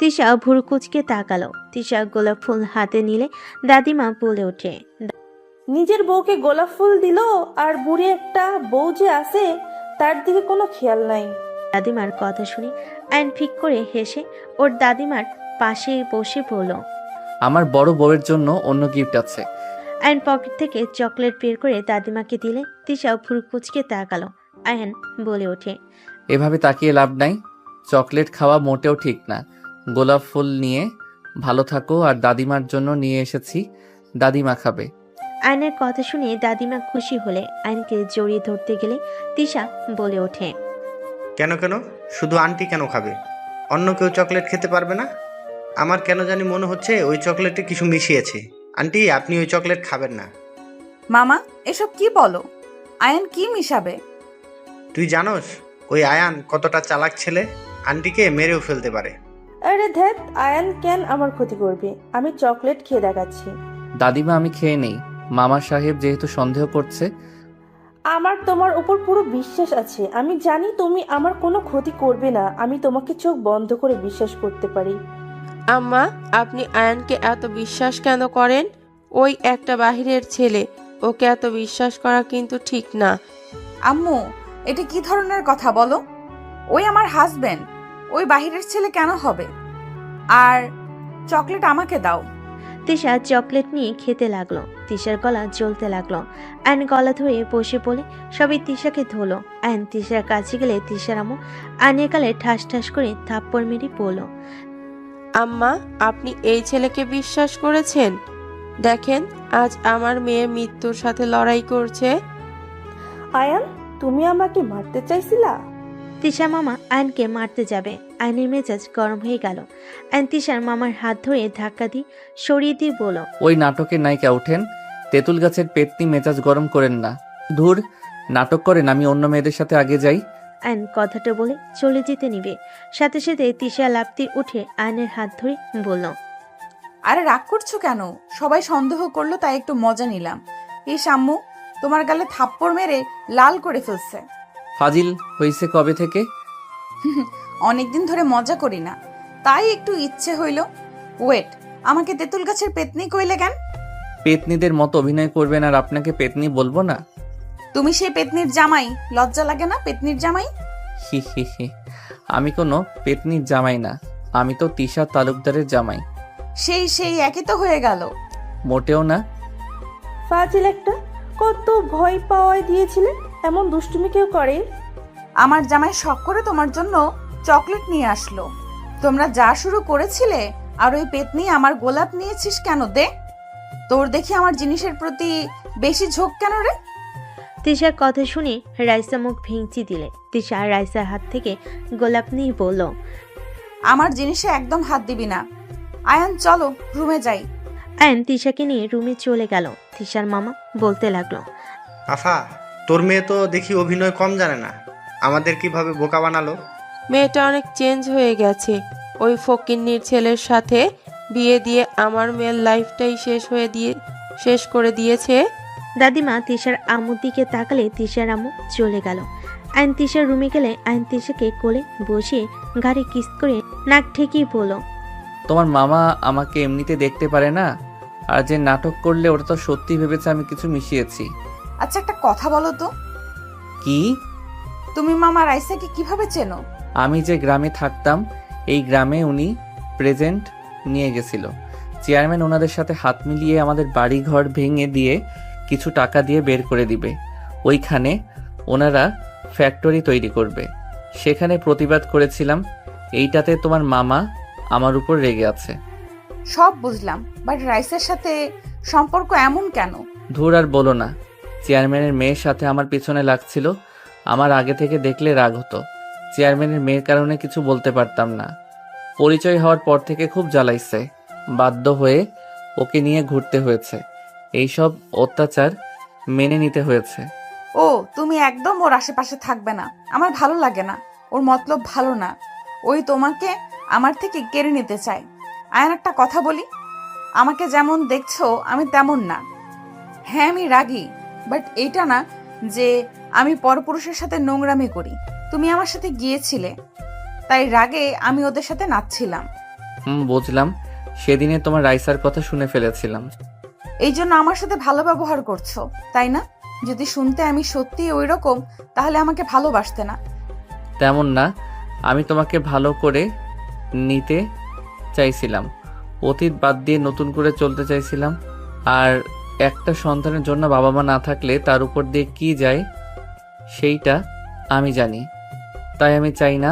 তিশা ভুরু কুচকে তাকালো। তিশা গোলাপ ফুল হাতে নিলে দাদিমা বলে ওঠে, নিজের বউকে গোলাপ ফুল দিল, আর বুড়ি একটা বউ যে আছে তার দিকে কোনো খেয়াল নাই। দাদিমার কথা শুনে আয়ন ফিক করে হেসে ওর দাদিমার পাশে বসে বলল, আমার বড় বউয়ের জন্য অন্য গিফট আছে। আয়ন পকেট থেকে চকলেট বের করে দাদিমাকে দিলে তিশা ভুরু কুচকে তাকালো। আয়ন বলে ওঠে, এভাবে তাকিয়ে লাভ নাই, চকলেট খাওয়া মোটেও ঠিক না। গোলাপ ফুল নিয়ে ভালো থাকো, আর দাদিমার জন্য নিয়ে এসেছি, দাদিমা খাবে। আয়নের কথা শুনে দাদিমা খুশি হলে আয়নকে জড়িয়ে ধরতে গেলে তিশা বলে ওঠে, কেন কেন, শুধু আন্টি কেন খাবে? অন্য কেউ চকলেট খেতে পারবে না? আমার কেন জানি মনে হচ্ছে ওই চকলেটে কিছু মিশিয়েছে। আন্টি, আপনি ওই চকলেট খাবেন না। মামা এসব কি বলো? আয়ান কি মিশাবে? তুই জানোস ওই আয়ান কতটা চালাক ছেলে? আন্টিকে মেরেও ফেলতে পারে। আরে ধ্যাত, আয়ান কেন আমার ক্ষতি করবে? আমি চকলেট খেয়ে দেখাচ্ছি। দাদিমা, আমি খেয়ে নেই। মামা সাহেব যেহেতু সন্দেহ করছে। আমার তোমার উপর পুরো বিশ্বাস আছে। আমি জানি তুমি আমার কোনো ক্ষতি করবে না। আমি তোমাকে চোখ বন্ধ করে বিশ্বাস করতে পারি। আম্মা, আপনি আয়ানকে এত বিশ্বাস কেন করেন? ওই একটা বাহিরের ছেলে, ওকে এত বিশ্বাস করা কিন্তু ঠিক না। আম্মু, এটা কি ধরনের কথা বলো? ওই আমার হাজবেন্ড, ওই বাহিরের ছেলে কেন হবে? আর চকলেট আমাকে দাও। তিশা চকলেট নিয়ে খেতে লাগলো। তিশার গলা জ্বলতে লাগলো। আয়ন গলা ধরে বসে পড়ে সবাই তিশাকে ধরলো। আয়ন তিশার কাছে গেলে তিশার আম্মু আয়নের গালে ঠাস ঠাস করে থাপ্পড় মেরে পড়ল। আম্মা, আপনি এই ছেলেকে বিশ্বাস করেছেন? দেখেন, আজ আমার মেয়ে মৃত্যুর সাথে লড়াই করছে। আয়ান, তুমি আমাকে মারতে চাইছিলা? তিশা মামা আয়নকে মারতে যাবে। আয়নের মেজাজ গরম হয়ে গেল। আয়ন তিশার মামার হাত ধরে ধাক্কা দিয়ে সরিয়ে দিয়ে বলল, ওই নাটকের নায়িকা ওঠেন, তেঁতুল গাছের পেতনি, মেজাজ গরম করেন না। ধুর, নাটক করেন, আমি অন্য মেয়েদের সাথে আগে যাই। আয়ন কথাটা বলে চলে যেতে নিবে, সাথে সাথে তিশা লাফতে উঠে আয়নের হাত ধরে বলল, আরে রাগ করছো কেন? সবাই সন্দেহ করলো তাই একটু মজা নিলাম। এই আম্মু তোমার গালে থাপ্পড় মেরে লাল করে ফেলছে। ফাজিল হইছে কবে থেকে? অনেকদিন ধরে মজা করি না, তাই একটু ইচ্ছে হইল। ওয়েট, আমাকে তেঁতুল গাছের পেতনি কইলে কেন? পেতনিদের মতো অভিনয় করবেন আর আপনাকে পেতনি বলবো না? তুমি সেই পেতনির জামাই, লজ্জা লাগে না? পেতনির জামাই। হি হি হি, আমি কোনো পেতনির জামাই না, আমি তো তিশা তালুকদারের জামাই। সেই একই তো হয়ে গেল। মোটেও না। ফাজিল একটা, কত ভয় পাওয়ায় দিয়েছিলে। এমন দুষ্টুমি কেউ করে? আমার জামাই শখ করে তোমার জন্য চকলেট নিয়ে আসলো। তোমরা যা শুরু করেছিলে, আর ওই পেতনি আমার গোলাপ নিয়েছিস কেন? দে, তোর দেখি আমার জিনিসের প্রতি বেশি ঝোঁক কেন রে? তিশার কথা শুনে রাইসা মুখ ভেঙচি দিলে। তিশা রাইসার হাত থেকে গোলাপ নিয়ে বলল, আমার জিনিসে একদম হাত দিবি না। আয়ান চলো রুমে যাই। আয়ন তিশাকে নিয়ে রুমে চলে গেল। তিশার মামা বলতে লাগলো, আফা, তোর মেয়ে তো দেখি অভিনয় কম জানে না। আমাদের কিভাবে বোকা বানালো। মেয়েটা অনেক চেঞ্জ হয়ে গেছে। ওই ফকিন্নির ছেলের সাথে বিয়ে দিয়ে আমার মেয়ের লাইফটাই শেষ করে দিয়েছে। দাদিমা তিশার আম্মুর দিকে তাকালে তিশার আম্মু চলে গেল। আইন তিশার রুমে গেলে আইন তিশাকে কোলে বসিয়ে ঘাড়ে কিস করে নাক ঠেকিয়ে বলল, তোমার মামা আমাকে এমনিতে দেখতে পারে না, আর যে নাটক করলে ওটা তো সত্যি ভেবেছে আমি কিছু মিশিয়েছি। আচ্ছা একটা কথা বলো তো, কি? তুমি মামা রাইসাকে কিভাবে চেনো? আমি যে গ্রামে থাকতাম এই গ্রামে উনি প্রেজেন্ট নিয়ে গেছিল। চেয়ারম্যান ওনাদের সাথে হাত মিলিয়ে আমাদের বাড়ি ঘর ভেঙে দিয়ে কিছু টাকা দিয়ে বের করে দিবে। ওইখানে ওনারা ফ্যাক্টরি তৈরি করবে। সেখানে প্রতিবাদ করেছিলাম। এইটাতে তোমার মামা আমার উপর রেগে আছে। সব বুঝলাম, বাট রাইসের সাথে সম্পর্ক এমন কেন? ধুর আর বলো না, চেয়ারম্যানের মেয়ের সাথে আমার পিছনে লাগছিল। আমার আগে থেকে দেখলে রাগ হতো। চেয়ারম্যানের মেয়ের কারণে কিছু বলতে পারতাম না। পরিচয় হওয়ার পর থেকে খুব জ্বালাইছে। বাধ্য হয়ে ওকে নিয়ে ঘুরতে হয়েছে। এইসব অত্যাচার মেনে নিতে হয়েছে। ও তুমি একদম ওর আশেপাশে থাকবে না, আমার ভালো লাগে না। ওর মতলব ভালো না, ওই তোমাকে আমার থেকে কেড়ে নিতে চায়। আয়ান একটা কথা বলি, আমাকে যেমন দেখছো আমি তেমন না। হ্যাঁ আমি রাগী, বাট এইটা না যে আমি পরপুরুষের সাথে নোংরামি করি। তুমি আমার সাথে গিয়েছিলে, তাই রাগে আমি ওদের সাথে নাচছিলাম। বুঝলাম। সেদিনে তোমার রাইসার কথা শুনে ফেলেছিলাম। এই জন্য আমার সাথে ভালো ব্যবহার করছো, তাই না? যদি শুনতে আমি সত্যি ওই রকম, তাহলে আমাকে ভালোবাসতে না। তেমন না, আমি তোমাকে ভালো করে নিতে চাইছিলাম। অতীত বাদ দিয়ে নতুন করে চলতে চাইছিলাম। আর একটা সন্তানের জন্য বাবা মা না থাকলে তার উপর দিয়ে কি যায় সেইটা আমি জানি। তাই আমি চাই না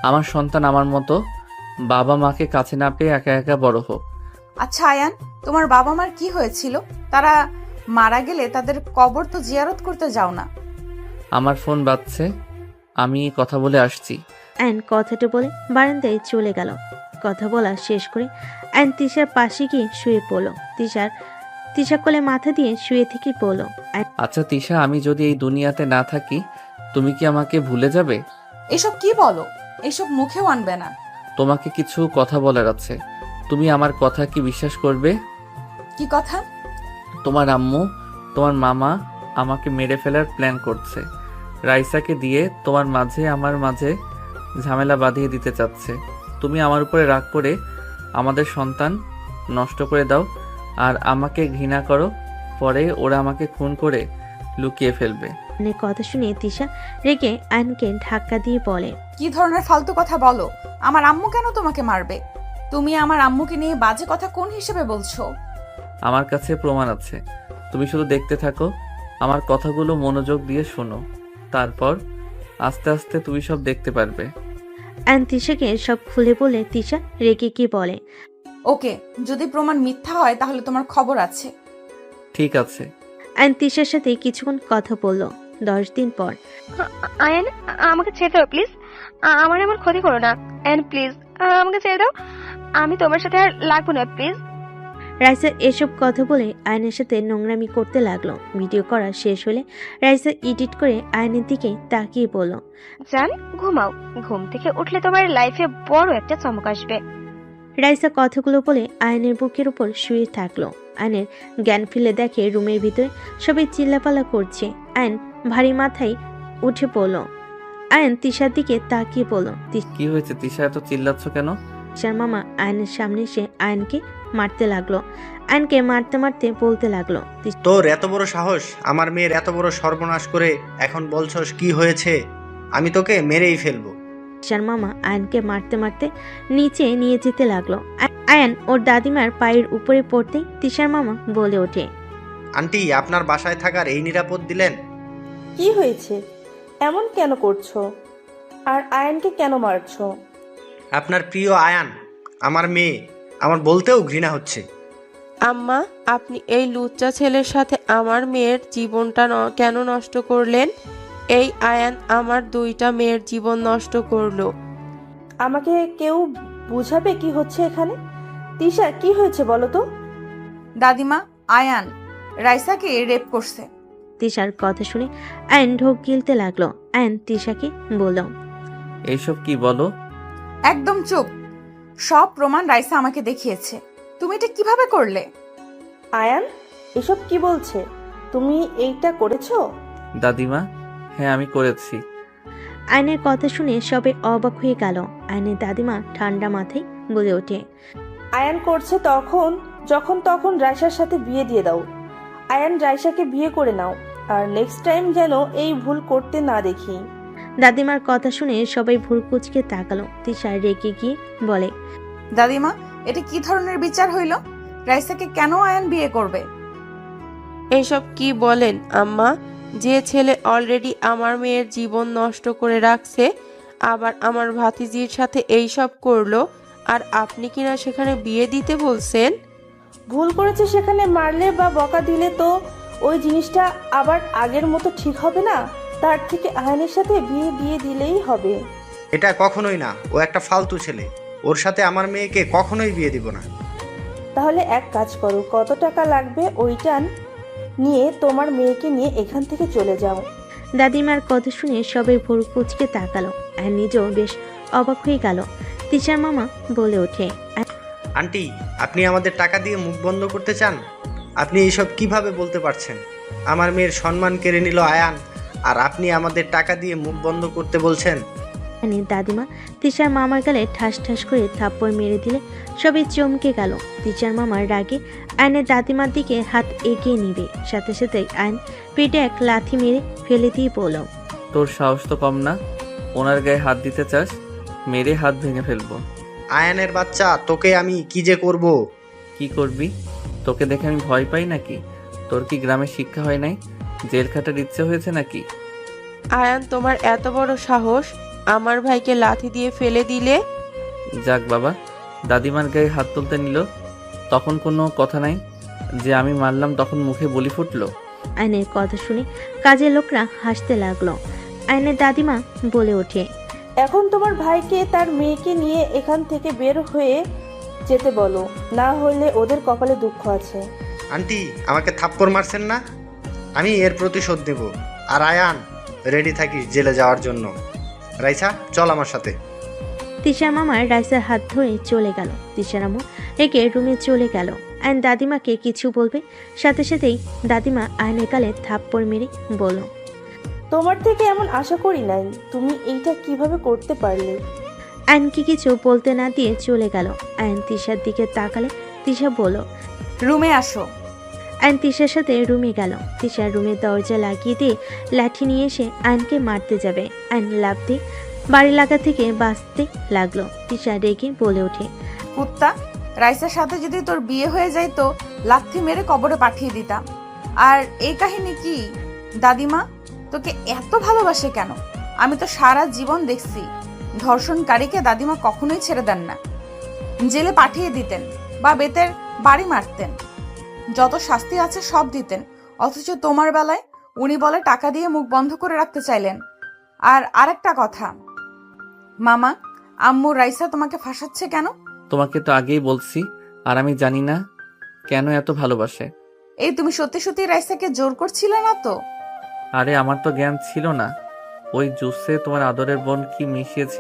আমার সন্তান আমার মতো বাবা মাকে কাছে না পেয়ে একা একা বড় হোক। আচ্ছা আয়ান, তোমার বাবা মার কি হয়েছিল? তারা মারা গেলে তাদের কবর তো জিয়ারত করতে যাও না? আমার ফোন বাজছে, আমি কথা বলে আসছি। আইন কথাটা বলে বারান্দায় চলে গেল। কথা বলা শেষ করে আইন তিশার পাশে গিয়ে শুয়ে পড়ল। তিশা কোলে মাথা দিয়ে শুয়ে থেকে পড়ল, আচ্ছা তিশা, আমি যদি এই দুনিয়াতে না থাকি তুমি কি আমাকে ভুলে যাবে? এসব কি বলো? এসব মুখেও আনবে না। তোমাকে কিছু কথা বলার আছে। তুমি আমার কথা কি বিশ্বাস করবে? কি কথা? তোমার আম্মু, তোমার মামা আমাকে মেরে ফেলার প্ল্যান করছে। রাইসাকে দিয়ে তোমার মাঝে আমার মাঝে ঝামেলা বাঁধিয়ে দিতে চাচ্ছে। তুমি আমার উপরে রাগ করে আমাদের সন্তান নষ্ট করে দাও আর আমাকে ঘৃণা করো। পরে ওরা আমাকে খুন করে লুকিয়ে ফেলবে। আইনের কথা শুনে তিশা রেগে আইনকে ধাক্কা দিয়ে বলে, কি ধরনের ফালতু কথা বলো? আমার আম্মু কেন তোমাকে মারবে? তুমি আমার আম্মুকে নিয়ে বাজে কথা কোন হিসেবে বলছো? আমার কাছে প্রমাণ আছে। তুমি শুধু দেখতে থাকো, আমার কথাগুলো মনোযোগ দিয়ে শোনো। তারপর আস্তে আস্তে তুমি সব দেখতে পারবে। আইন তিশাকে সব খুলে বলে তিশা রেগে গিয়ে বলে, ওকে, যদি প্রমাণ মিথ্যা হয় তাহলে তোমার খবর আছে। ঠিক আছে। আইন তিশার সাথে কিছুক্ষণ কথা বলল। 10 দিন পর আয়ান, আমাকে ছেড়ে দাও প্লিজ। আমার এমন ক্ষতি করো না আয়ান, প্লিজ আমাকে ছেড়ে দাও। আমি তোমার সাথে আর লাগবো না প্লিজ। রাইসা এসব কথা বলে আয়নের সাথে নোংরামি করতে লাগলো। ভিডিও করা শেষ হলে রাইসা এডিট করে আয়নের দিকে তাকিয়ে বলল, জান ঘুমাও, ঘুম থেকে উঠলে তোমার লাইফে বড় একটা চমক আসবে। রাইসা কথাগুলো বলে আয়নের বুকের উপর শুয়ে থাকলো। আয়নের জ্ঞান ফিরে দেখে রুমের ভিতরে সবাই চিল্লাপালা করছে। আয়ন ভারী মাথায় উঠে পড়ল। আয়ন তিশার দিকে তাকিয়ে বলল, কি হয়েছে তিশা, এত চিল্লাচ্ছ কেন? তিশার মামা আয়নের সামনে এসে আয়নকে মারতে লাগলো। আয়নকে মারতে মারতে বলতে লাগলো, তোর এত বড় সাহস, আমার মেয়ের এত বড় সর্বনাশ করে এখন বলছস কি হয়েছে? আমি তোকে মেরেই ফেলবো। তিশার মামা আয়নকে মারতে মারতে নিচে নিয়ে যেতে লাগলো। আয়ন ওর দাদিমার পায়ের উপরে পড়তে তিশার মামা বলে ওঠে, আন্টি, আপনার বাসায় থাকার এই নিরাপদ দিলেন? কি হয়েছে? এমন কেন করছো? আর আয়ানকে কেন মারছো? আপনার প্রিয় আয়ান, আমার মেয়ে, আমার বলতেও ঘৃণা হচ্ছে। আম্মা, আপনি এই লুচ্চা ছেলের সাথে আমার মেয়ের জীবনটা কেন নষ্ট করলেন? এই আয়ান আমার 2টা মেয়ের জীবন নষ্ট করলো। আমাকে কেউ বুঝাবে কি হচ্ছে এখানে? তিশা, কি হয়েছে বলো তো? দাদিমা, আয়ান রাইসাকে রেপ করছে। তিশার কথা শুনে আয়ন ঢোক গিলতে লাগলো। আয়ন তিশাকে বলল, এইসব কি বলো? একদম চুপ। সব প্রমাণ রাইসা আমাকে দেখিয়েছে। তুমি এটা কিভাবে করলে? আয়ান এসব কি বলছে? তুমি এইটা করেছো? দাদিমা, হ্যাঁ আমি করেছি। আয়নের কথা শুনে সবাই অবাক হয়ে গেল। আয়নের দাদিমা ঠান্ডা মাথায় বলে ওঠে, আয়ান করছে যখন তখন রাইসার সাথে বিয়ে দিয়ে দাও। আয়ান রাইসাকে বিয়ে করে নাও, আর নেক্সট টাইম যেন এই ভুল করতে না দেখি। দাদিমার কথা শুনে সবাই ভুল কুচকে তাকালো। তিশা রেগে গিয়ে বলে, দাদিমা, এটা কি ধরনের বিচার হইল? রাইসাকে কেন আয়ান বিয়ে করবে? এসব কি বলেন আম্মা? যে ছেলে অলরেডি আমার মেয়ের জীবন নষ্ট করে রাখছে, আবার আমার ভাতিজির সাথে এইসব করলো, আর আপনি কিনা সেখানে বিয়ে দিতে বলছেন? ভুল করেছে সেখানে মারলে বা বকা দিলে তো ওই জিনিসটা আবার আগের মতো ঠিক হবে না। তার থেকে আয়ানের সাথে বিয়ে দিয়ে দিলেই হবে। এটা কখনোই না, ও একটা ফালতু ছেলে। ওর সাথে আমার মেয়েকে কখনোই বিয়ে দিব না। তাহলে এক কাজ করো, কত টাকা লাগবে ওইটা নিয়ে তোমার মেয়েকে নিয়ে এখান থেকে চলে যাও। দাদিমার কথা শুনে সবাই ভুল কুচকে তাকালো। আর নিজেও বেশ অবাক হয়ে গেল। তিশার মামা বলে ওঠে, আন্টি, আপনি আমাদের টাকা দিয়ে মুখ বন্ধ করতে চান? আপনি এইসব কিভাবে বলতে পারছেন? আমার মেয়ের সম্মান কেড়ে নিল আয়ান, আর আপনি আমাদের টাকা দিয়ে মুখ বন্ধ করতে বলছেন? আয়নের দাদিমা তিশার মামার গালে ঠাস ঠাস করে থাপ্পড় মেরে দিলে সবাই চমকে গেল। তিশার মামার রাগে আয়নের দাদিমার দিকে হাত এগিয়ে নিবে, সাথে সাথে আয়ন পেটে এক লাথি মেরে ফেলে দিয়ে বলল, তোর সাহস তো কম না, ওনার গায়ে হাত দিতে চাস? মেরে হাত ভেঙে ফেলবো। আয়ানের বাচ্চা, তোকে আমি কি যে করব? কি করবি? তোকে দেখে আমি ভয় পাই নাকি? তোর কি গ্রামে শিক্ষা হয় নাই? জেল খাটার ইচ্ছে হয়েছে নাকি? আয়ান, তোমার এত বড় সাহস, আমার ভাইকে লাথি দিয়ে ফেলে দিলে? যাক বাবা, দাদিমার গায়ে হাত তুলতে নিল, তখন কোনো কথা নাই যে আমি মারলাম, তখন মুখে বলি ফুটলো। আয়নের কথা শুনে কাজের লোকরা হাসতে লাগলো। আয়নের দাদিমা বলে ওঠে, এখন তোমার ভাইকে তার মেয়েকে নিয়ে এখান থেকে বের হয়ে যেতে বলো, না হলে ওদের কপালে দুঃখ আছে। আন্টি, আমাকে থাপ্পড় মারছেন না? আমি এর প্রতিশোধ নেব। আর আয়ান, রেডি থাকিস জেলে যাওয়ার জন্য। রাইসা, চল আমার সাথে। তিশার মামার রাইসার হাত ধরে চলে গেল। তিশার আম্মু রেগে রুমে চলে গেল। আয়ন দাদিমাকে কিছু বলবে, সাথে সাথেই দাদিমা আয়নের গালে থাপ্পড় মেরে বলল, তোমার থেকে এমন আশা করি নাই। তুমি এইটা কিভাবে করতে পারলে? আয়নকে কিছু বলতে না দিয়ে চলে গেল। আয়ন তিশার দিকে তাকালে তিশা বলল, রুমে আসো। আয়ন তিশার সাথে রুমে গেল। তিশার রুমের দরজা লাগিয়ে দিয়ে লাঠি নিয়ে এসে আয়নকে মারতে যাবে। আয়ন লাফ দিয়ে বাড়ি লাগা থেকে বাঁচতে লাগলো। তিশা রেগে বলে ওঠে, কুত্তা, রাইসার সাথে যদি তোর বিয়ে হয়ে যায় তো লাথি মেরে কবরে পাঠিয়ে দিতাম। আর এই কাহিনী কি? দাদিমা তোকে এত ভালোবাসে কেন? আমি তো সারা জীবন দেখছি ধর্ষণকারীকে দাদিমা কখনোই ছেড়ে দেন না, জেলে পাঠিয়ে দিতেন বা বেতের বাড়ি মারতেন, যত শাস্তি আছে সব দিতেন। অথচ তোমার বেলায় উনি বলে টাকা দিয়ে মুখ বন্ধ করে রাখতে চাইলেন। আর আরেকটা কথা মামা, আম্মু রাইসা তোমাকে ফাঁসাচ্ছে কেন? তোমাকে তো আগেই বলছি, আর আমি জানি না কেন এত ভালোবাসে। এই তুমি সত্যি সত্যি রাইসাকে জোর করছিলে না তো? আরে আমার তো জ্ঞান ছিল না, ওই জুসে তোমার আদরের বোন কি মিশিয়েছে